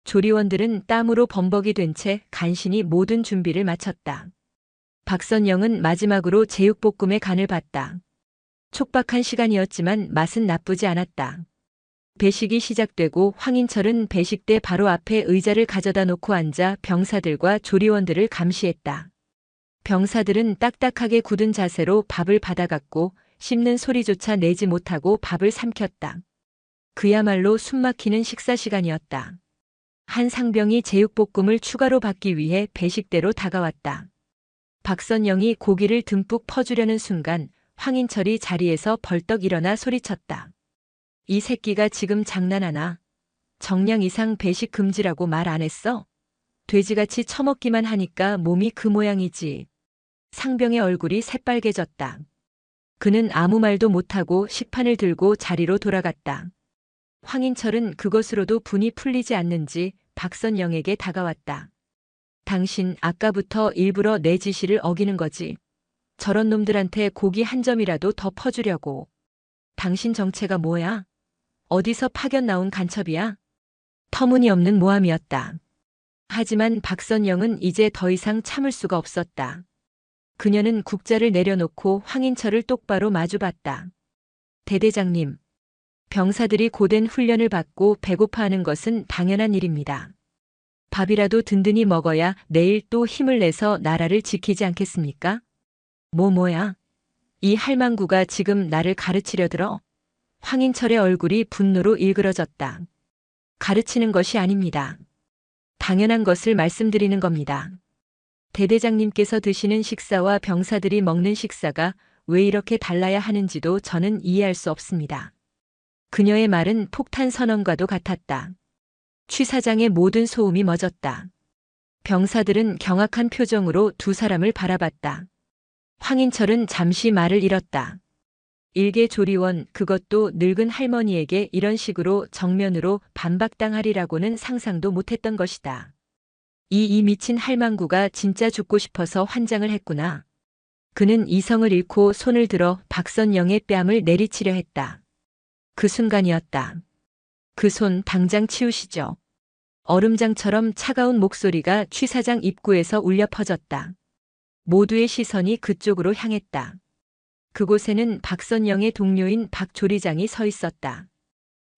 Speaker 2: 조리원들은 땀으로 범벅이 된 채 간신히 모든 준비를 마쳤다. 박선영은 마지막으로 제육볶음의 간을 봤다. 촉박한 시간이었지만 맛은 나쁘지 않았다. 배식이 시작되고 황인철은 배식대 바로 앞에 의자를 가져다 놓고 앉아 병사들과 조리원들을 감시했다. 병사들은 딱딱하게 굳은 자세로 밥을 받아갔고 씹는 소리조차 내지 못하고 밥을 삼켰다. 그야말로 숨막히는 식사 시간이었다. 한 상병이 제육볶음을 추가로 받기 위해 배식대로 다가왔다. 박선영이 고기를 듬뿍 퍼주려는 순간 황인철이 자리에서 벌떡 일어나 소리쳤다. 이 새끼가 지금 장난하나? 정량 이상 배식 금지라고 말 안 했어? 돼지같이 처먹기만 하니까 몸이 그 모양이지. 상병의 얼굴이 새빨개졌다. 그는 아무 말도 못하고 식판을 들고 자리로 돌아갔다. 황인철은 그것으로도 분이 풀리지 않는지 박선영에게 다가왔다. 당신 아까부터 일부러 내 지시를 어기는 거지. 저런 놈들한테 고기 한 점이라도 더 퍼주려고. 당신 정체가 뭐야? 어디서 파견 나온 간첩이야? 터무니없는 모함이었다. 하지만 박선영은 이제 더 이상 참을 수가 없었다. 그녀는 국자를 내려놓고 황인철을 똑바로 마주봤다. 대대장님, 병사들이 고된 훈련을 받고 배고파하는 것은 당연한 일입니다. 밥이라도 든든히 먹어야 내일 또 힘을 내서 나라를 지키지 않겠습니까? 뭐야? 이 할망구가 지금 나를 가르치려 들어? 황인철의 얼굴이 분노로 일그러졌다. 가르치는 것이 아닙니다. 당연한 것을 말씀드리는 겁니다. 대대장님께서 드시는 식사와 병사들이 먹는 식사가 왜 이렇게 달라야 하는지도 저는 이해할 수 없습니다. 그녀의 말은 폭탄 선언과도 같았다. 취 사장의 모든 소음이 멎었다. 병사들은 경악한 표정으로 두 사람을 바라봤다. 황인철은 잠시 말을 잃었다. 일개 조리원, 그것도 늙은 할머니에게 이런 식으로 정면으로 반박당하리라고는 상상도 못했던 것이다. 이 미친 할망구가 진짜 죽고 싶어서 환장을 했구나. 그는 이성을 잃고 손을 들어 박선영의 뺨을 내리치려 했다. 그 순간이었다. 그 손 당장 치우시죠. 얼음장처럼 차가운 목소리가 취 사장 입구에서 울려 퍼졌다. 모두의 시선이 그쪽으로 향했다. 그곳에는 박선영의 동료인 박 조리장이 서 있었다.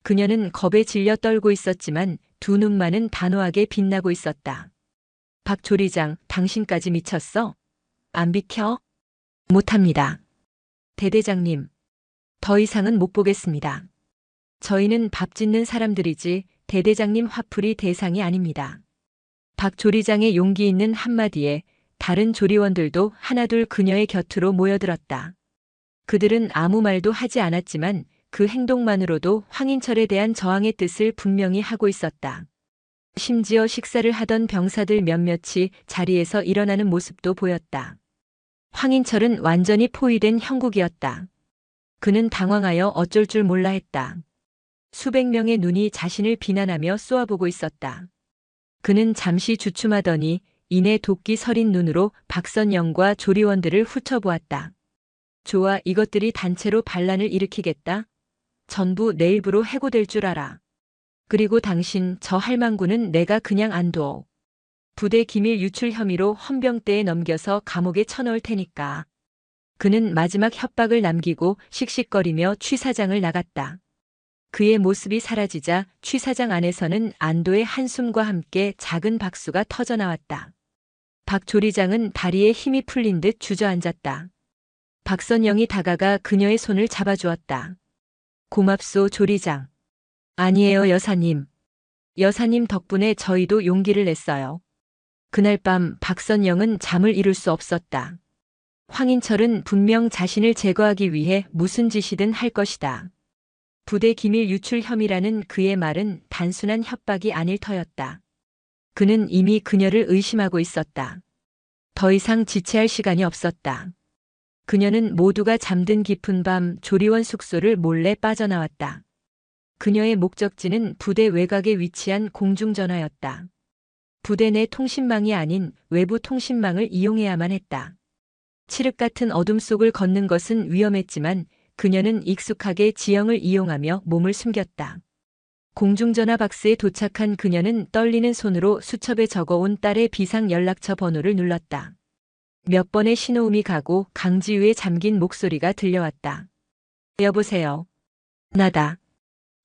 Speaker 2: 그녀는 겁에 질려 떨고 있었지만 두 눈만은 단호하게 빛나고 있었다. 박 조리장, 당신까지 미쳤어? 안 비켜? 못합니다. 대대장님, 더 이상은 못 보겠습니다. 저희는 밥 짓는 사람들이지 대대장님 화풀이 대상이 아닙니다. 박 조리장의 용기 있는 한마디에 다른 조리원들도 하나둘 그녀의 곁으로 모여들었다. 그들은 아무 말도 하지 않았지만 그 행동만으로도 황인철에 대한 저항의 뜻을 분명히 하고 있었다. 심지어 식사를 하던 병사들 몇몇이 자리에서 일어나는 모습도 보였다. 황인철은 완전히 포위된 형국이었다. 그는 당황하여 어쩔 줄 몰라 했다. 수백 명의 눈이 자신을 비난하며 쏘아보고 있었다. 그는 잠시 주춤하더니 이내 도끼 서린 눈으로 박선영과 조리원들을 훑어보았다. 좋아, 이것들이 단체로 반란을 일으키겠다. 전부 내 입으로 해고될 줄 알아. 그리고 당신 저 할망구는 내가 그냥 안 둬. 부대 기밀 유출 혐의로 헌병대에 넘겨서 감옥에 쳐넣을 테니까. 그는 마지막 협박을 남기고 씩씩거리며 취 사장을 나갔다. 그의 모습이 사라지자 취 사장 안에서는 안도의 한숨과 함께 작은 박수가 터져나왔다. 박 조리장은 다리에 힘이 풀린 듯 주저앉았다. 박선영이 다가가 그녀의 손을 잡아주었다. 고맙소, 조리장. 아니에요, 여사님. 여사님 덕분에 저희도 용기를 냈어요. 그날 밤 박선영은 잠을 이룰 수 없었다. 황인철은 분명 자신을 제거하기 위해 무슨 짓이든 할 것이다. 부대 기밀 유출 혐의라는 그의 말은 단순한 협박이 아닐 터였다. 그는 이미 그녀를 의심하고 있었다. 더 이상 지체할 시간이 없었다. 그녀는 모두가 잠든 깊은 밤 조리원 숙소를 몰래 빠져나왔다. 그녀의 목적지는 부대 외곽에 위치한 공중전화였다. 부대 내 통신망이 아닌 외부 통신망을 이용해야만 했다. 칠흑 같은 어둠 속을 걷는 것은 위험했지만 그녀는 익숙하게 지형을 이용하며 몸을 숨겼다. 공중전화 박스에 도착한 그녀는 떨리는 손으로 수첩에 적어온 딸의 비상 연락처 번호를 눌렀다. 몇 번의 신호음이 가고 강지우의 잠긴 목소리가 들려왔다. 여보세요. 나다.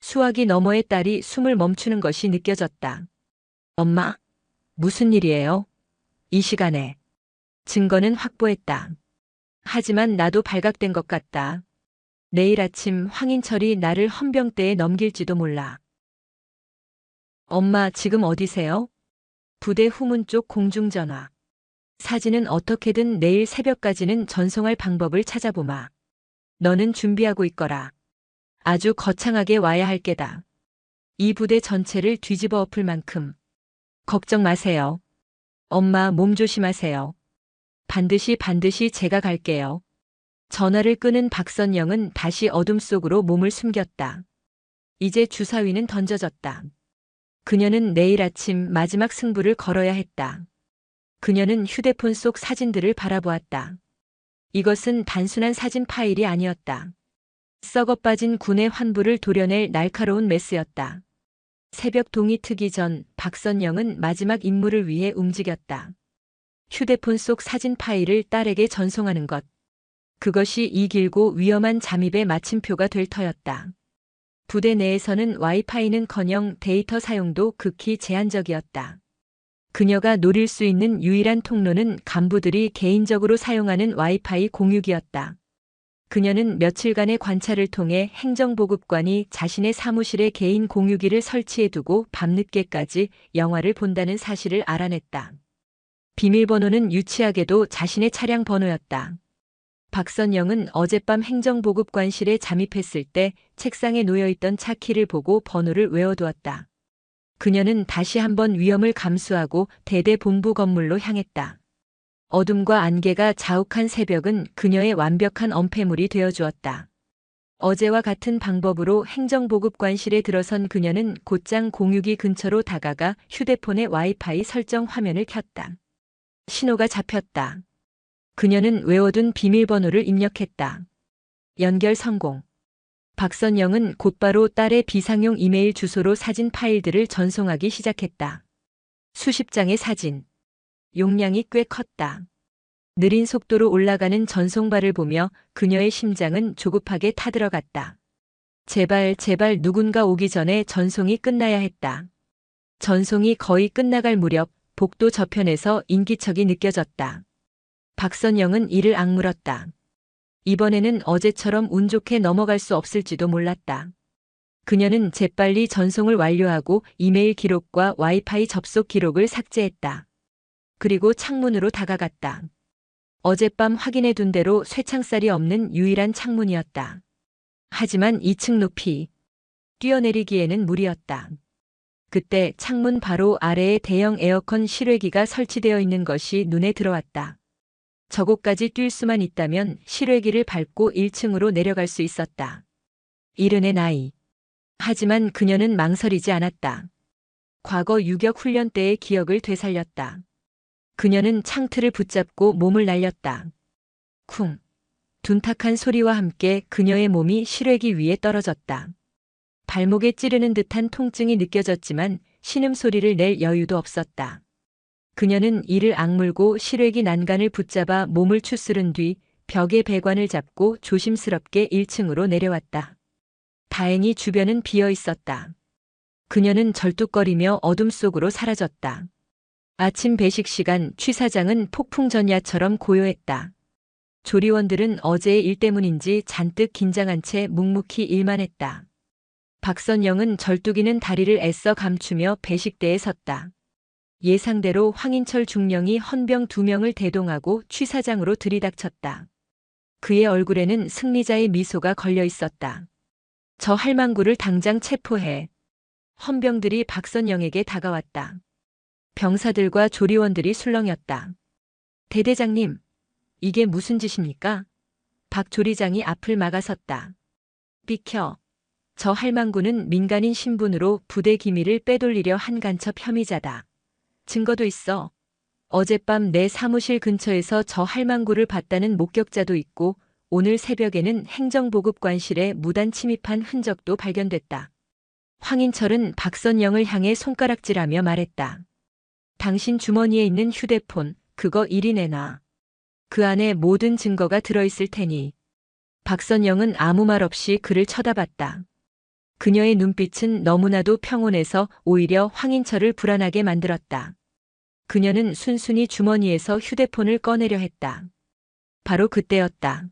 Speaker 2: 수화기 너머의 딸이 숨을 멈추는 것이 느껴졌다. 엄마, 무슨 일이에요? 이 시간에. 증거는 확보했다. 하지만 나도 발각된 것 같다. 내일 아침 황인철이 나를 헌병대에 넘길지도 몰라. 엄마, 지금 어디세요? 부대 후문 쪽 공중전화. 사진은 어떻게든 내일 새벽까지는 전송할 방법을 찾아보마. 너는 준비하고 있거라. 아주 거창하게 와야 할 게다. 이 부대 전체를 뒤집어 엎을 만큼. 걱정 마세요. 엄마, 몸 조심하세요. 반드시 제가 갈게요. 전화를 끄는 박선영은 다시 어둠 속으로 몸을 숨겼다. 이제 주사위는 던져졌다. 그녀는 내일 아침 마지막 승부를 걸어야 했다. 그녀는 휴대폰 속 사진들을 바라보았다. 이것은 단순한 사진 파일이 아니었다. 썩어 빠진 군의 환부를 도려낼 날카로운 메스였다. 새벽 동이 트기 전 박선영은 마지막 임무를 위해 움직였다. 휴대폰 속 사진 파일을 딸에게 전송하는 것. 그것이 이 길고 위험한 잠입의 마침표가 될 터였다. 부대 내에서는 와이파이는커녕 데이터 사용도 극히 제한적이었다. 그녀가 노릴 수 있는 유일한 통로는 간부들이 개인적으로 사용하는 와이파이 공유기였다. 그녀는 며칠간의 관찰을 통해 행정보급관이 자신의 사무실에 개인 공유기를 설치해두고 밤늦게까지 영화를 본다는 사실을 알아냈다. 비밀번호는 유치하게도 자신의 차량 번호였다. 박선영은 어젯밤 행정보급관실에 잠입했을 때 책상에 놓여있던 차 키를 보고 번호를 외워두었다. 그녀는 다시 한번 위험을 감수하고 대대본부 건물로 향했다. 어둠과 안개가 자욱한 새벽은 그녀의 완벽한 엄폐물이 되어주었다. 어제와 같은 방법으로 행정보급관실에 들어선 그녀는 곧장 공유기 근처로 다가가 휴대폰의 와이파이 설정 화면을 켰다. 신호가 잡혔다. 그녀는 외워둔 비밀번호를 입력했다. 연결 성공. 박선영은 곧바로 딸의 비상용 이메일 주소로 사진 파일들을 전송하기 시작했다. 수십 장의 사진. 용량이 꽤 컸다. 느린 속도로 올라가는 전송발을 보며 그녀의 심장은 조급하게 타들어갔다. 제발 누군가 오기 전에 전송이 끝나야 했다. 전송이 거의 끝나갈 무렵 복도 저편에서 인기척이 느껴졌다. 박선영은 이를 악물었다. 이번에는 어제처럼 운 좋게 넘어갈 수 없을지도 몰랐다. 그녀는 재빨리 전송을 완료하고 이메일 기록과 와이파이 접속 기록을 삭제했다. 그리고 창문으로 다가갔다. 어젯밤 확인해둔 대로 쇠창살이 없는 유일한 창문이었다. 하지만 2층 높이 뛰어내리기에는 무리였다. 그때 창문 바로 아래에 대형 에어컨 실외기가 설치되어 있는 것이 눈에 들어왔다. 저곳까지 뛸 수만 있다면 실외기를 밟고 1층으로 내려갈 수 있었다. 이른의 나이. 하지만 그녀는 망설이지 않았다. 과거 유격 훈련 때의 기억을 되살렸다. 그녀는 창틀을 붙잡고 몸을 날렸다. 쿵. 둔탁한 소리와 함께 그녀의 몸이 실외기 위에 떨어졌다. 발목에 찌르는 듯한 통증이 느껴졌지만 신음소리를 낼 여유도 없었다. 그녀는 이를 악물고 실외기 난간을 붙잡아 몸을 추스른 뒤 벽의 배관을 잡고 조심스럽게 1층으로 내려왔다. 다행히 주변은 비어 있었다. 그녀는 절뚝거리며 어둠 속으로 사라졌다. 아침 배식 시간 취사장은 폭풍 전야처럼 고요했다. 조리원들은 어제의 일 때문인지 잔뜩 긴장한 채 묵묵히 일만 했다. 박선영은 절뚝이는 다리를 애써 감추며 배식대에 섰다. 예상대로 황인철 중령이 헌병 2명을 대동하고 취사장으로 들이닥쳤다. 그의 얼굴에는 승리자의 미소가 걸려 있었다. 저 할망구를 당장 체포해. 헌병들이 박선영에게 다가왔다. 병사들과 조리원들이 술렁였다. 대대장님, 이게 무슨 짓입니까? 박 조리장이 앞을 막아섰다. 비켜. 저 할망구는 민간인 신분으로 부대 기밀을 빼돌리려 한 간첩 혐의자다. 증거도 있어. 어젯밤 내 사무실 근처에서 저 할망구를 봤다는 목격자도 있고 오늘 새벽에는 행정보급관실에 무단 침입한 흔적도 발견됐다. 황인철은 박선영을 향해 손가락질하며 말했다. 당신 주머니에 있는 휴대폰, 그거 이리 내놔. 그 안에 모든 증거가 들어있을 테니. 박선영은 아무 말 없이 그를 쳐다봤다. 그녀의 눈빛은 너무나도 평온해서 오히려 황인철을 불안하게 만들었다. 그녀는 순순히 주머니에서 휴대폰을 꺼내려 했다. 바로 그때였다.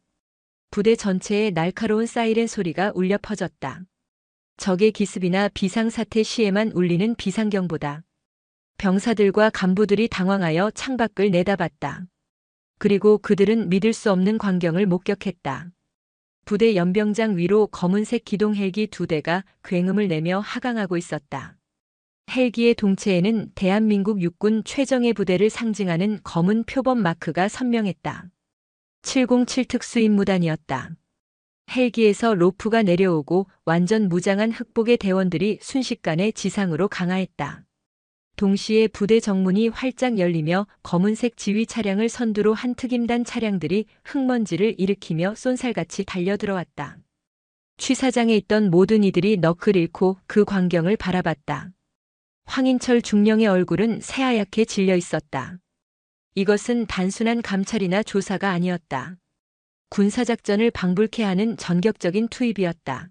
Speaker 2: 부대 전체에 날카로운 사이렌 소리가 울려 퍼졌다. 적의 기습이나 비상사태 시에만 울리는 비상경보다. 병사들과 간부들이 당황하여 창밖을 내다봤다. 그리고 그들은 믿을 수 없는 광경을 목격했다. 부대 연병장 위로 검은색 기동 헬기 2대가 굉음을 내며 하강하고 있었다. 헬기의 동체에는 대한민국 육군 최정예 부대를 상징하는 검은 표범 마크가 선명했다. 707 특수임무단이었다. 헬기에서 로프가 내려오고 완전 무장한 흑복의 대원들이 순식간에 지상으로 강하했다. 동시에 부대 정문이 활짝 열리며 검은색 지휘 차량을 선두로 한 특임단 차량들이 흙먼지를 일으키며 쏜살같이 달려들어왔다. 취사장에 있던 모든 이들이 넋을 잃고 그 광경을 바라봤다. 황인철 중령의 얼굴은 새하얗게 질려 있었다. 이것은 단순한 감찰이나 조사가 아니었다. 군사작전을 방불케 하는 전격적인 투입이었다.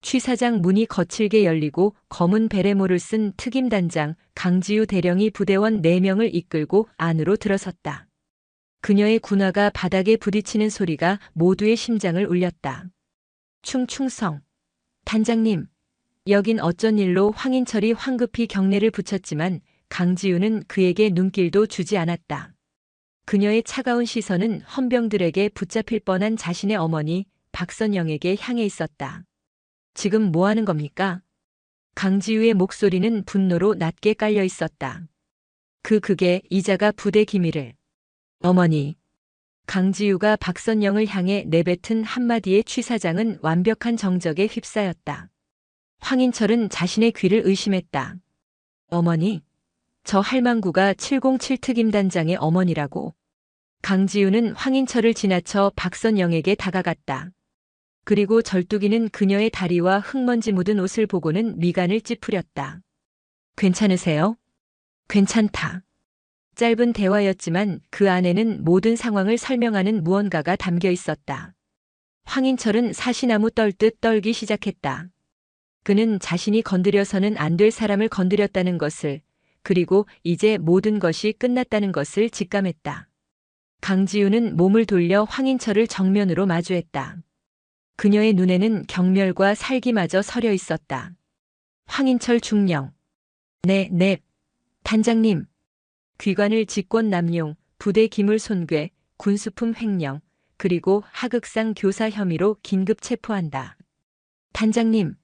Speaker 2: 취사장 문이 거칠게 열리고 검은 베레모를 쓴 특임단장 강지우 대령이 부대원 4명을 이끌고 안으로 들어섰다. 그녀의 군화가 바닥에 부딪히는 소리가 모두의 심장을 울렸다. 충충성. 단장님. 여긴 어쩐 일로 황인철이 황급히 경례를 붙였지만 강지우는 그에게 눈길도 주지 않았다. 그녀의 차가운 시선은 헌병들에게 붙잡힐 뻔한 자신의 어머니 박선영에게 향해 있었다. 지금 뭐 하는 겁니까? 강지우의 목소리는 분노로 낮게 깔려 있었다. 그게 이자가 부대 기밀을. 어머니. 강지우가 박선영을 향해 내뱉은 한마디의 취사장은 완벽한 정적에 휩싸였다. 황인철은 자신의 귀를 의심했다. 어머니? 저 할망구가 707 특임단장의 어머니라고. 강지우는 황인철을 지나쳐 박선영에게 다가갔다. 그리고 절뚝이는 그녀의 다리와 흙먼지 묻은 옷을 보고는 미간을 찌푸렸다. 괜찮으세요? 괜찮다. 짧은 대화였지만 그 안에는 모든 상황을 설명하는 무언가가 담겨 있었다. 황인철은 사시나무 떨듯 떨기 시작했다. 그는 자신이 건드려서는 안 될 사람을 건드렸다는 것을, 그리고 이제 모든 것이 끝났다는 것을 직감했다. 강지우는 몸을 돌려 황인철을 정면으로 마주했다. 그녀의 눈에는 경멸과 살기마저 서려 있었다. 황인철 중령. 네, 단장님. 귀관을 직권 남용, 부대 기물 손괴, 군수품 횡령, 그리고 하극상 교사 혐의로 긴급 체포한다. 단장님.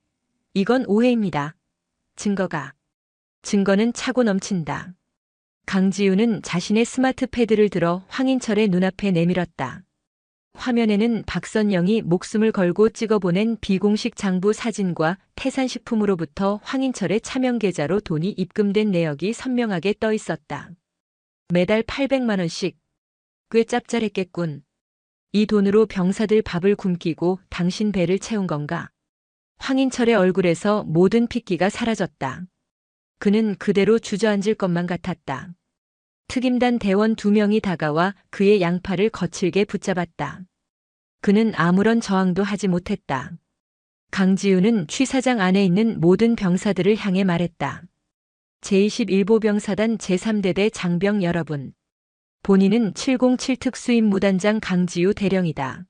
Speaker 2: 이건 오해입니다. 증거는 차고 넘친다. 강지우는 자신의 스마트 패드를 들어 황인철의 눈앞에 내밀었다. 화면에는 박선영이 목숨을 걸고 찍어보낸 비공식 장부 사진과 태산식품으로부터 황인철의 차명 계좌로 돈이 입금된 내역이 선명하게 떠 있었다. 매달 800만 원씩. 꽤 짭짤했겠군. 이 돈으로 병사들 밥을 굶기고 당신 배를 채운 건가? 황인철의 얼굴에서 모든 핏기가 사라졌다. 그는 그대로 주저앉을 것만 같았다. 특임단 대원 2명이 다가와 그의 양팔을 거칠게 붙잡았다. 그는 아무런 저항도 하지 못했다. 강지우는 취사장 안에 있는 모든 병사들을 향해 말했다. 제21보병사단 제3대대 장병 여러분. 본인은 707 특수임무단장 강지우 대령이다.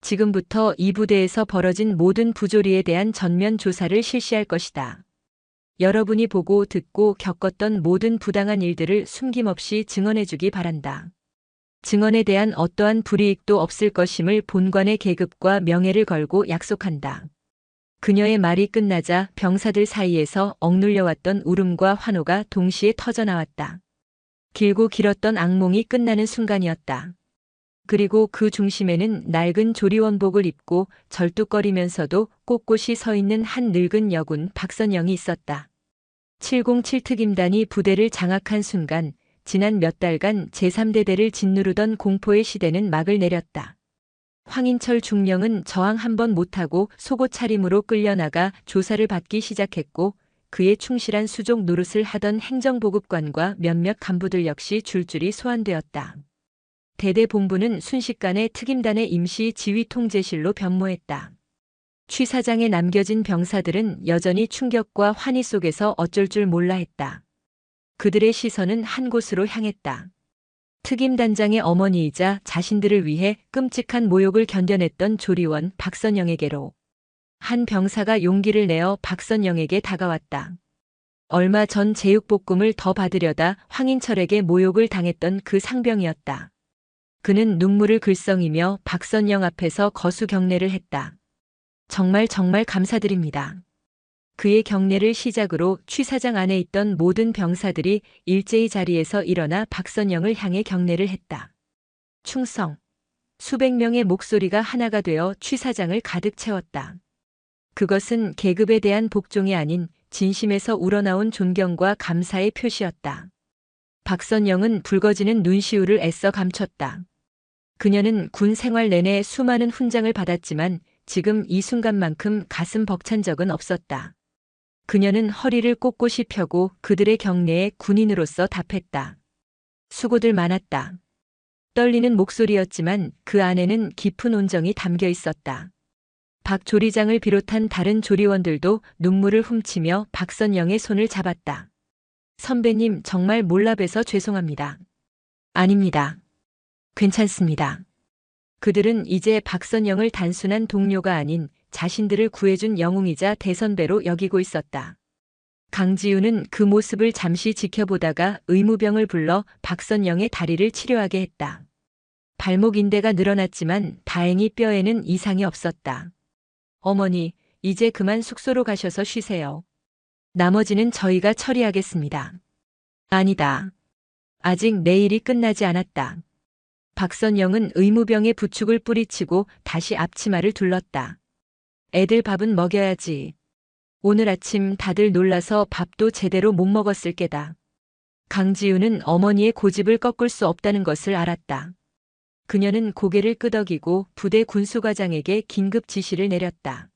Speaker 2: 지금부터 이 부대에서 벌어진 모든 부조리에 대한 전면 조사를 실시할 것이다. 여러분이 보고 듣고 겪었던 모든 부당한 일들을 숨김없이 증언해주기 바란다. 증언에 대한 어떠한 불이익도 없을 것임을 본관의 계급과 명예를 걸고 약속한다. 그녀의 말이 끝나자 병사들 사이에서 억눌려왔던 울음과 환호가 동시에 터져나왔다. 길고 길었던 악몽이 끝나는 순간이었다. 그리고 그 중심에는 낡은 조리원복을 입고 절뚝거리면서도 꼿꼿이 서 있는 한 늙은 여군 박선영이 있었다. 707 특임단이 부대를 장악한 순간 지난 몇 달간 제3대대를 짓누르던 공포의 시대는 막을 내렸다. 황인철 중령은 저항 한번 못하고 속옷 차림으로 끌려나가 조사를 받기 시작했고 그에 충실한 수족 노릇을 하던 행정보급관과 몇몇 간부들 역시 줄줄이 소환되었다. 대대 본부는 순식간에 특임단의 임시 지휘통제실로 변모했다. 취 사장에 남겨진 병사들은 여전히 충격과 환희 속에서 어쩔 줄 몰라 했다. 그들의 시선은 한 곳으로 향했다. 특임단장의 어머니이자 자신들을 위해 끔찍한 모욕을 견뎌냈던 조리원 박선영에게로. 한 병사가 용기를 내어 박선영에게 다가왔다. 얼마 전 제육볶음을 더 받으려다 황인철에게 모욕을 당했던 그 상병이었다. 그는 눈물을 글썽이며 박선영 앞에서 거수 경례를 했다. 정말 감사드립니다. 그의 경례를 시작으로 취 사장 안에 있던 모든 병사들이 일제히 자리에서 일어나 박선영을 향해 경례를 했다. 충성. 수백 명의 목소리가 하나가 되어 취 사장을 가득 채웠다. 그것은 계급에 대한 복종이 아닌 진심에서 우러나온 존경과 감사의 표시였다. 박선영은 붉어지는 눈시울을 애써 감췄다. 그녀는 군 생활 내내 수많은 훈장을 받았지만 지금 이 순간만큼 가슴 벅찬 적은 없었다. 그녀는 허리를 꼿꼿이 펴고 그들의 경례에 군인으로서 답했다. 수고들 많았다. 떨리는 목소리였지만 그 안에는 깊은 온정이 담겨 있었다. 박 조리장을 비롯한 다른 조리원들도 눈물을 훔치며 박선영의 손을 잡았다. 선배님, 정말 몰라봬서 죄송합니다. 아닙니다. 괜찮습니다. 그들은 이제 박선영을 단순한 동료가 아닌 자신들을 구해준 영웅이자 대선배로 여기고 있었다. 강지우는 그 모습을 잠시 지켜보다가 의무병을 불러 박선영의 다리를 치료하게 했다. 발목 인대가 늘어났지만 다행히 뼈에는 이상이 없었다. 어머니, 이제 그만 숙소로 가셔서 쉬세요. 나머지는 저희가 처리하겠습니다. 아니다. 아직 내일이 끝나지 않았다. 박선영은 의무병의 부축을 뿌리치고 다시 앞치마를 둘렀다. 애들 밥은 먹여야지. 오늘 아침 다들 놀라서 밥도 제대로 못 먹었을 게다. 강지우는 어머니의 고집을 꺾을 수 없다는 것을 알았다. 그녀는 고개를 끄덕이고 부대 군수과장에게 긴급 지시를 내렸다.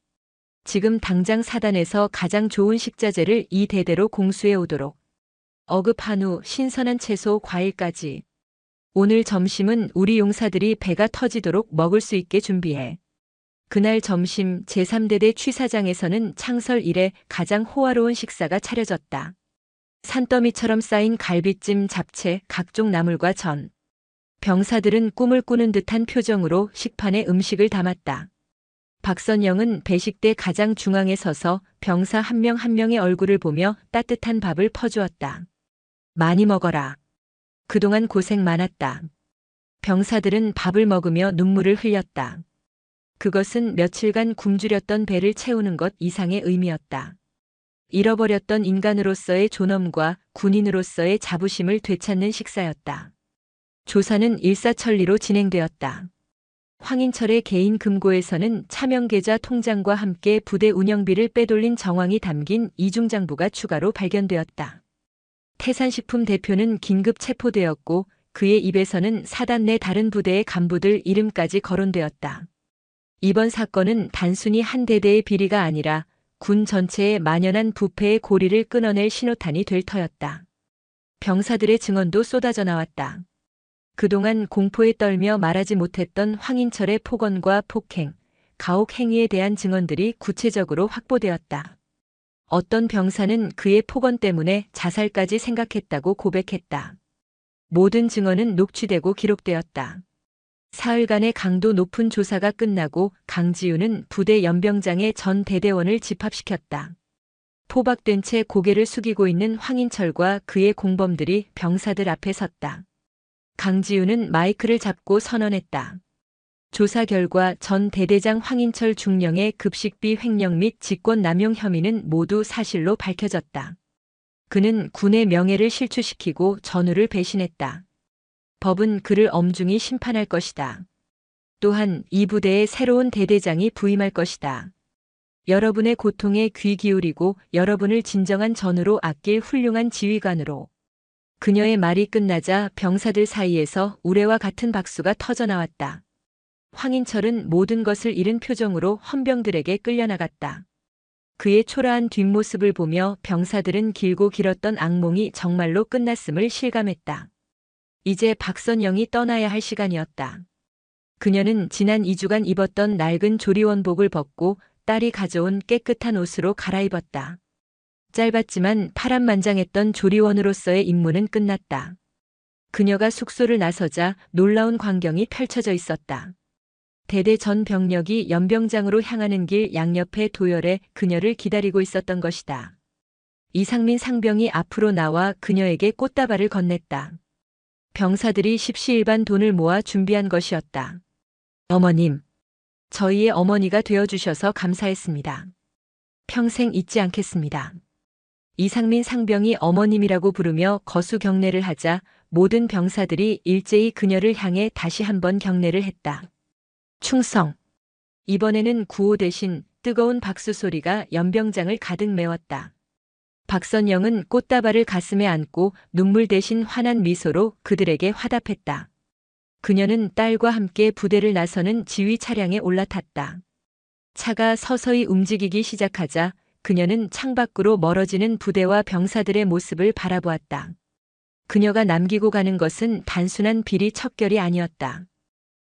Speaker 2: 지금 당장 사단에서 가장 좋은 식자재를 이 대대로 공수해 오도록. 어급 한우, 신선한 채소, 과일까지. 오늘 점심은 우리 용사들이 배가 터지도록 먹을 수 있게 준비해. 그날 점심 제3대대 취사장에서는 창설 이래 가장 호화로운 식사가 차려졌다. 산더미처럼 쌓인 갈비찜, 잡채, 각종 나물과 전. 병사들은 꿈을 꾸는 듯한 표정으로 식판에 음식을 담았다. 박선영은 배식대 가장 중앙에 서서 병사 한 명 한 명의 얼굴을 보며 따뜻한 밥을 퍼주었다. 많이 먹어라. 그동안 고생 많았다. 병사들은 밥을 먹으며 눈물을 흘렸다. 그것은 며칠간 굶주렸던 배를 채우는 것 이상의 의미였다. 잃어버렸던 인간으로서의 존엄과 군인으로서의 자부심을 되찾는 식사였다. 조사는 일사천리로 진행되었다. 황인철의 개인 금고에서는 차명계좌 통장과 함께 부대 운영비를 빼돌린 정황이 담긴 이중장부가 추가로 발견되었다. 태산식품 대표는 긴급 체포되었고 그의 입에서는 사단 내 다른 부대의 간부들 이름까지 거론되었다. 이번 사건은 단순히 한 대대의 비리가 아니라 군 전체에 만연한 부패의 고리를 끊어낼 신호탄이 될 터였다. 병사들의 증언도 쏟아져 나왔다. 그동안 공포에 떨며 말하지 못했던 황인철의 폭언과 폭행, 가혹 행위에 대한 증언들이 구체적으로 확보되었다. 어떤 병사는 그의 폭언 때문에 자살까지 생각했다고 고백했다. 모든 증언은 녹취되고 기록되었다. 사흘간의 강도 높은 조사가 끝나고 강지우는 부대 연병장의 전 대대원을 집합시켰다. 포박된 채 고개를 숙이고 있는 황인철과 그의 공범들이 병사들 앞에 섰다. 강지우는 마이크를 잡고 선언했다. 조사 결과 전 대대장 황인철 중령의 급식비 횡령 및 직권 남용 혐의는 모두 사실로 밝혀졌다. 그는 군의 명예를 실추시키고 전우를 배신했다. 법은 그를 엄중히 심판할 것이다. 또한 이 부대에 새로운 대대장이 부임할 것이다. 여러분의 고통에 귀 기울이고 여러분을 진정한 전우로 아낄 훌륭한 지휘관으로. 그녀의 말이 끝나자 병사들 사이에서 우레와 같은 박수가 터져나왔다. 황인철은 모든 것을 잃은 표정으로 헌병들에게 끌려나갔다. 그의 초라한 뒷모습을 보며 병사들은 길고 길었던 악몽이 정말로 끝났음을 실감했다. 이제 박선영이 떠나야 할 시간이었다. 그녀는 지난 2주간 입었던 낡은 조리원복을 벗고 딸이 가져온 깨끗한 옷으로 갈아입었다. 짧았지만 파란만장했던 조리원으로서의 임무는 끝났다. 그녀가 숙소를 나서자 놀라운 광경이 펼쳐져 있었다. 대대 전 병력이 연병장으로 향하는 길 양옆의 도열에 그녀를 기다리고 있었던 것이다. 이상민 상병이 앞으로 나와 그녀에게 꽃다발을 건넸다. 병사들이 십시일반 돈을 모아 준비한 것이었다. 어머님, 저희의 어머니가 되어주셔서 감사했습니다. 평생 잊지 않겠습니다. 이상민 상병이 어머님이라고 부르며 거수 경례를 하자 모든 병사들이 일제히 그녀를 향해 다시 한번 경례를 했다. 충성. 이번에는 구호 대신 뜨거운 박수 소리가 연병장을 가득 메웠다. 박선영은 꽃다발을 가슴에 안고 눈물 대신 환한 미소로 그들에게 화답했다. 그녀는 딸과 함께 부대를 나서는 지휘 차량에 올라탔다. 차가 서서히 움직이기 시작하자 그녀는 창밖으로 멀어지는 부대와 병사들의 모습을 바라보았다. 그녀가 남기고 가는 것은 단순한 비리 척결이 아니었다.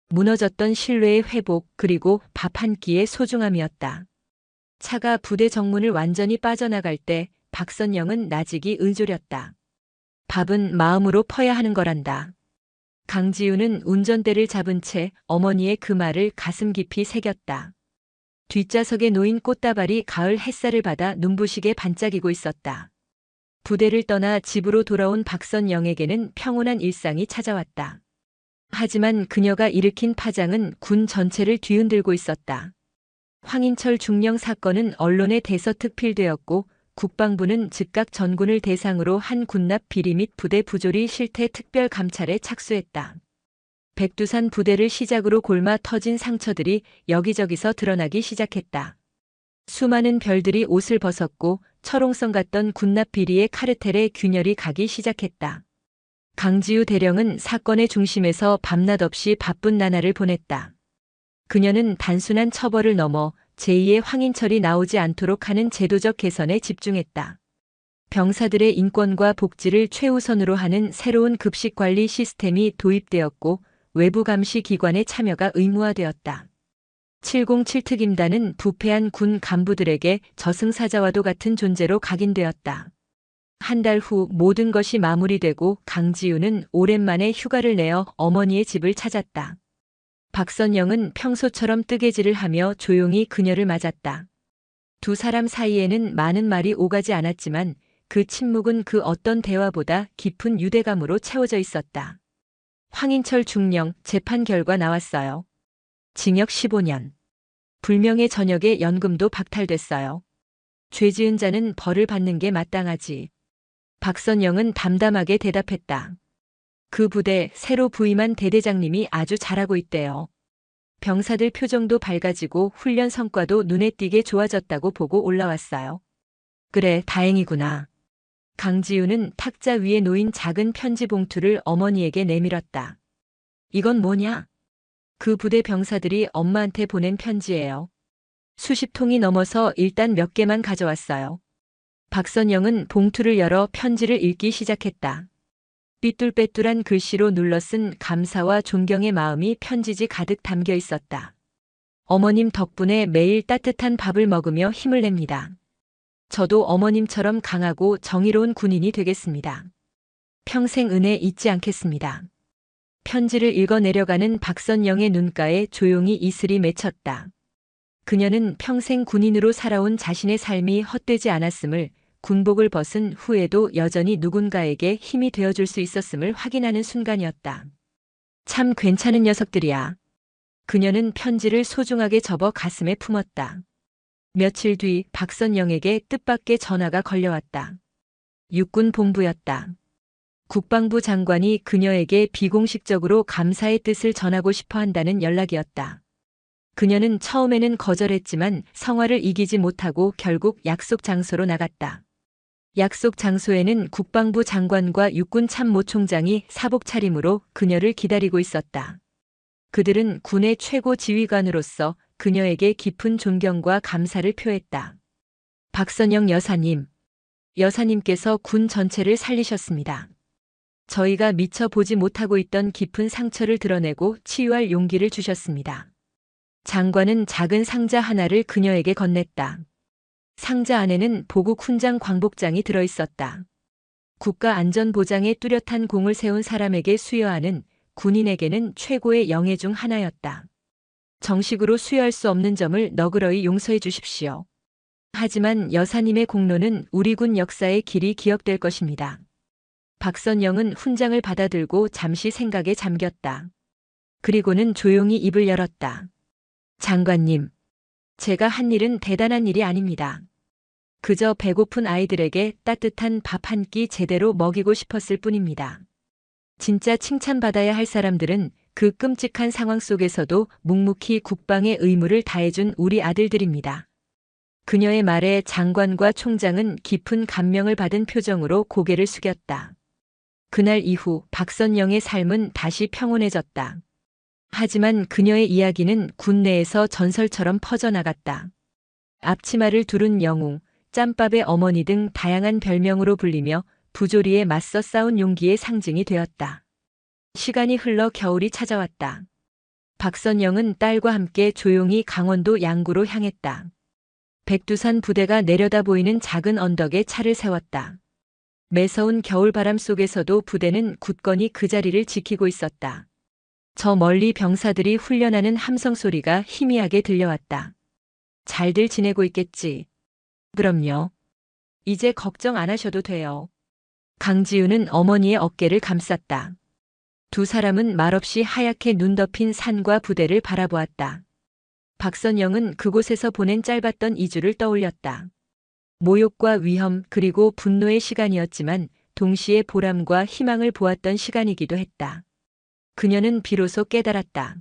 Speaker 2: 무너졌던 신뢰의 회복 그리고 밥 한 끼의 소중함이었다. 차가 부대 정문을 완전히 빠져나갈 때 박선영은 나직이 의졸였다. 밥은 마음으로 퍼야 하는 거란다. 강지우는 운전대를 잡은 채 어머니의 그 말을 가슴 깊이 새겼다. 뒷좌석에 놓인 꽃다발이 가을 햇살을 받아 눈부시게 반짝이고 있었다. 부대를 떠나 집으로 돌아온 박선영에게는 평온한 일상이 찾아왔다. 하지만 그녀가 일으킨 파장은 군 전체를 뒤흔들고 있었다. 황인철 중령 사건은 언론에 대서특필되었고 국방부는 즉각 전군을 대상으로 한 군납 비리 및 부대 부조리 실태 특별 감찰에 착수했다. 백두산 부대를 시작으로 골마 터진 상처들이 여기저기서 드러나기 시작했다. 수많은 별들이 옷을 벗었고 철옹성 같던 군납 비리의 카르텔에 균열이 가기 시작했다. 강지우 대령은 사건의 중심에서 밤낮 없이 바쁜 나날을 보냈다. 그녀는 단순한 처벌을 넘어 제2의 황인철이 나오지 않도록 하는 제도적 개선에 집중했다. 병사들의 인권과 복지를 최우선으로 하는 새로운 급식관리 시스템이 도입되었고 외부 감시 기관의 참여가 의무화되었다. 707특임단은 부패한 군 간부들에게 저승사자와도 같은 존재로 각인되었다. 한 달 후 모든 것이 마무리되고 강지우는 오랜만에 휴가를 내어 어머니의 집을 찾았다. 박선영은 평소처럼 뜨개질을 하며 조용히 그녀를 맞았다. 두 사람 사이에는 많은 말이 오가지 않았지만 그 침묵은 그 어떤 대화보다 깊은 유대감으로 채워져 있었다. 황인철 중령 재판 결과 나왔어요. 징역 15년. 불명예 전역의 연금도 박탈됐어요. 죄 지은 자는 벌을 받는 게 마땅하지. 박선영은 담담하게 대답했다. 그 부대 새로 부임한 대대장님이 아주 잘하고 있대요. 병사들 표정도 밝아지고 훈련 성과도 눈에 띄게 좋아졌다고 보고 올라왔어요. 그래, 다행이구나. 강지우는 탁자 위에 놓인 작은 편지 봉투를 어머니에게 내밀었다. 이건 뭐냐? 그 부대 병사들이 엄마한테 보낸 편지예요. 수십 통이 넘어서 일단 몇 개만 가져왔어요. 박선영은 봉투를 열어 편지를 읽기 시작했다. 삐뚤빼뚤한 글씨로 눌러쓴 감사와 존경의 마음이 편지지 가득 담겨 있었다. 어머님 덕분에 매일 따뜻한 밥을 먹으며 힘을 냅니다. 저도 어머님처럼 강하고 정의로운 군인이 되겠습니다. 평생 은혜 잊지 않겠습니다. 편지를 읽어 내려가는 박선영의 눈가에 조용히 이슬이 맺혔다. 그녀는 평생 군인으로 살아온 자신의 삶이 헛되지 않았음을, 군복을 벗은 후에도 여전히 누군가에게 힘이 되어줄 수 있었음을 확인하는 순간이었다. 참 괜찮은 녀석들이야. 그녀는 편지를 소중하게 접어 가슴에 품었다. 며칠 뒤 박선영에게 뜻밖의 전화가 걸려왔다. 육군 본부였다. 국방부 장관이 그녀에게 비공식적으로 감사의 뜻을 전하고 싶어 한다는 연락이었다. 그녀는 처음에는 거절했지만 성화를 이기지 못하고 결국 약속 장소로 나갔다. 약속 장소에는 국방부 장관과 육군 참모총장이 사복 차림으로 그녀를 기다리고 있었다. 그들은 군의 최고 지휘관으로서 그녀에게 깊은 존경과 감사를 표했다. 박선영 여사님, 여사님께서 군 전체를 살리셨습니다. 저희가 미처 보지 못하고 있던 깊은 상처를 드러내고 치유할 용기를 주셨습니다. 장관은 작은 상자 하나를 그녀에게 건넸다. 상자 안에는 보국 훈장 광복장이 들어있었다. 국가안전보장에 뚜렷한 공을 세운 사람에게 수여하는 군인에게는 최고의 영예 중 하나였다. 정식으로 수여할 수 없는 점을 너그러이 용서해 주십시오. 하지만 여사님의 공로는 우리 군 역사의 길이 기억될 것입니다. 박선영은 훈장을 받아들고 잠시 생각에 잠겼다. 그리고는 조용히 입을 열었다. 장관님, 제가 한 일은 대단한 일이 아닙니다. 그저 배고픈 아이들에게 따뜻한 밥 한 끼 제대로 먹이고 싶었을 뿐입니다. 진짜 칭찬받아야 할 사람들은 그 끔찍한 상황 속에서도 묵묵히 국방의 의무를 다해준 우리 아들들입니다. 그녀의 말에 장관과 총장은 깊은 감명을 받은 표정으로 고개를 숙였다. 그날 이후 박선영의 삶은 다시 평온해졌다. 하지만 그녀의 이야기는 군 내에서 전설처럼 퍼져나갔다. 앞치마를 두른 영웅, 짬밥의 어머니 등 다양한 별명으로 불리며 부조리에 맞서 싸운 용기의 상징이 되었다. 시간이 흘러 겨울이 찾아왔다. 박선영은 딸과 함께 조용히 강원도 양구로 향했다. 백두산 부대가 내려다 보이는 작은 언덕에 차를 세웠다. 매서운 겨울바람 속에서도 부대는 굳건히 그 자리를 지키고 있었다. 저 멀리 병사들이 훈련하는 함성 소리가 희미하게 들려왔다. 잘들 지내고 있겠지. 그럼요. 이제 걱정 안 하셔도 돼요. 강지우는 어머니의 어깨를 감쌌다. 두 사람은 말없이 하얗게 눈 덮인 산과 부대를 바라보았다. 박선영은 그곳에서 보낸 짧았던 2주를 떠올렸다. 모욕과 위험 그리고 분노의 시간이었지만 동시에 보람과 희망을 보았던 시간이기도 했다. 그녀는 비로소 깨달았다.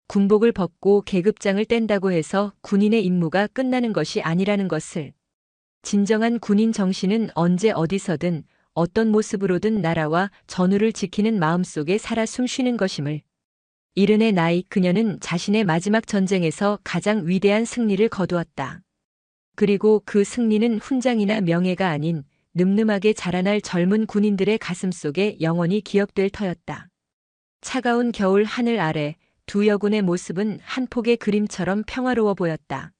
Speaker 2: 군복을 벗고 계급장을 뗀다고 해서 군인의 임무가 끝나는 것이 아니라는 것을. 진정한 군인 정신은 언제 어디서든 어떤 모습으로든 나라와 전우를 지키는 마음속에 살아 숨쉬는 것임을. 70의 나이 그녀는 자신의 마지막 전쟁에서 가장 위대한 승리를 거두었다. 그리고 그 승리는 훈장이나 명예가 아닌 늠름하게 자라날 젊은 군인들의 가슴 속에 영원히 기억될 터였다. 차가운 겨울 하늘 아래 두 여군의 모습은 한 폭의 그림처럼 평화로워 보였다.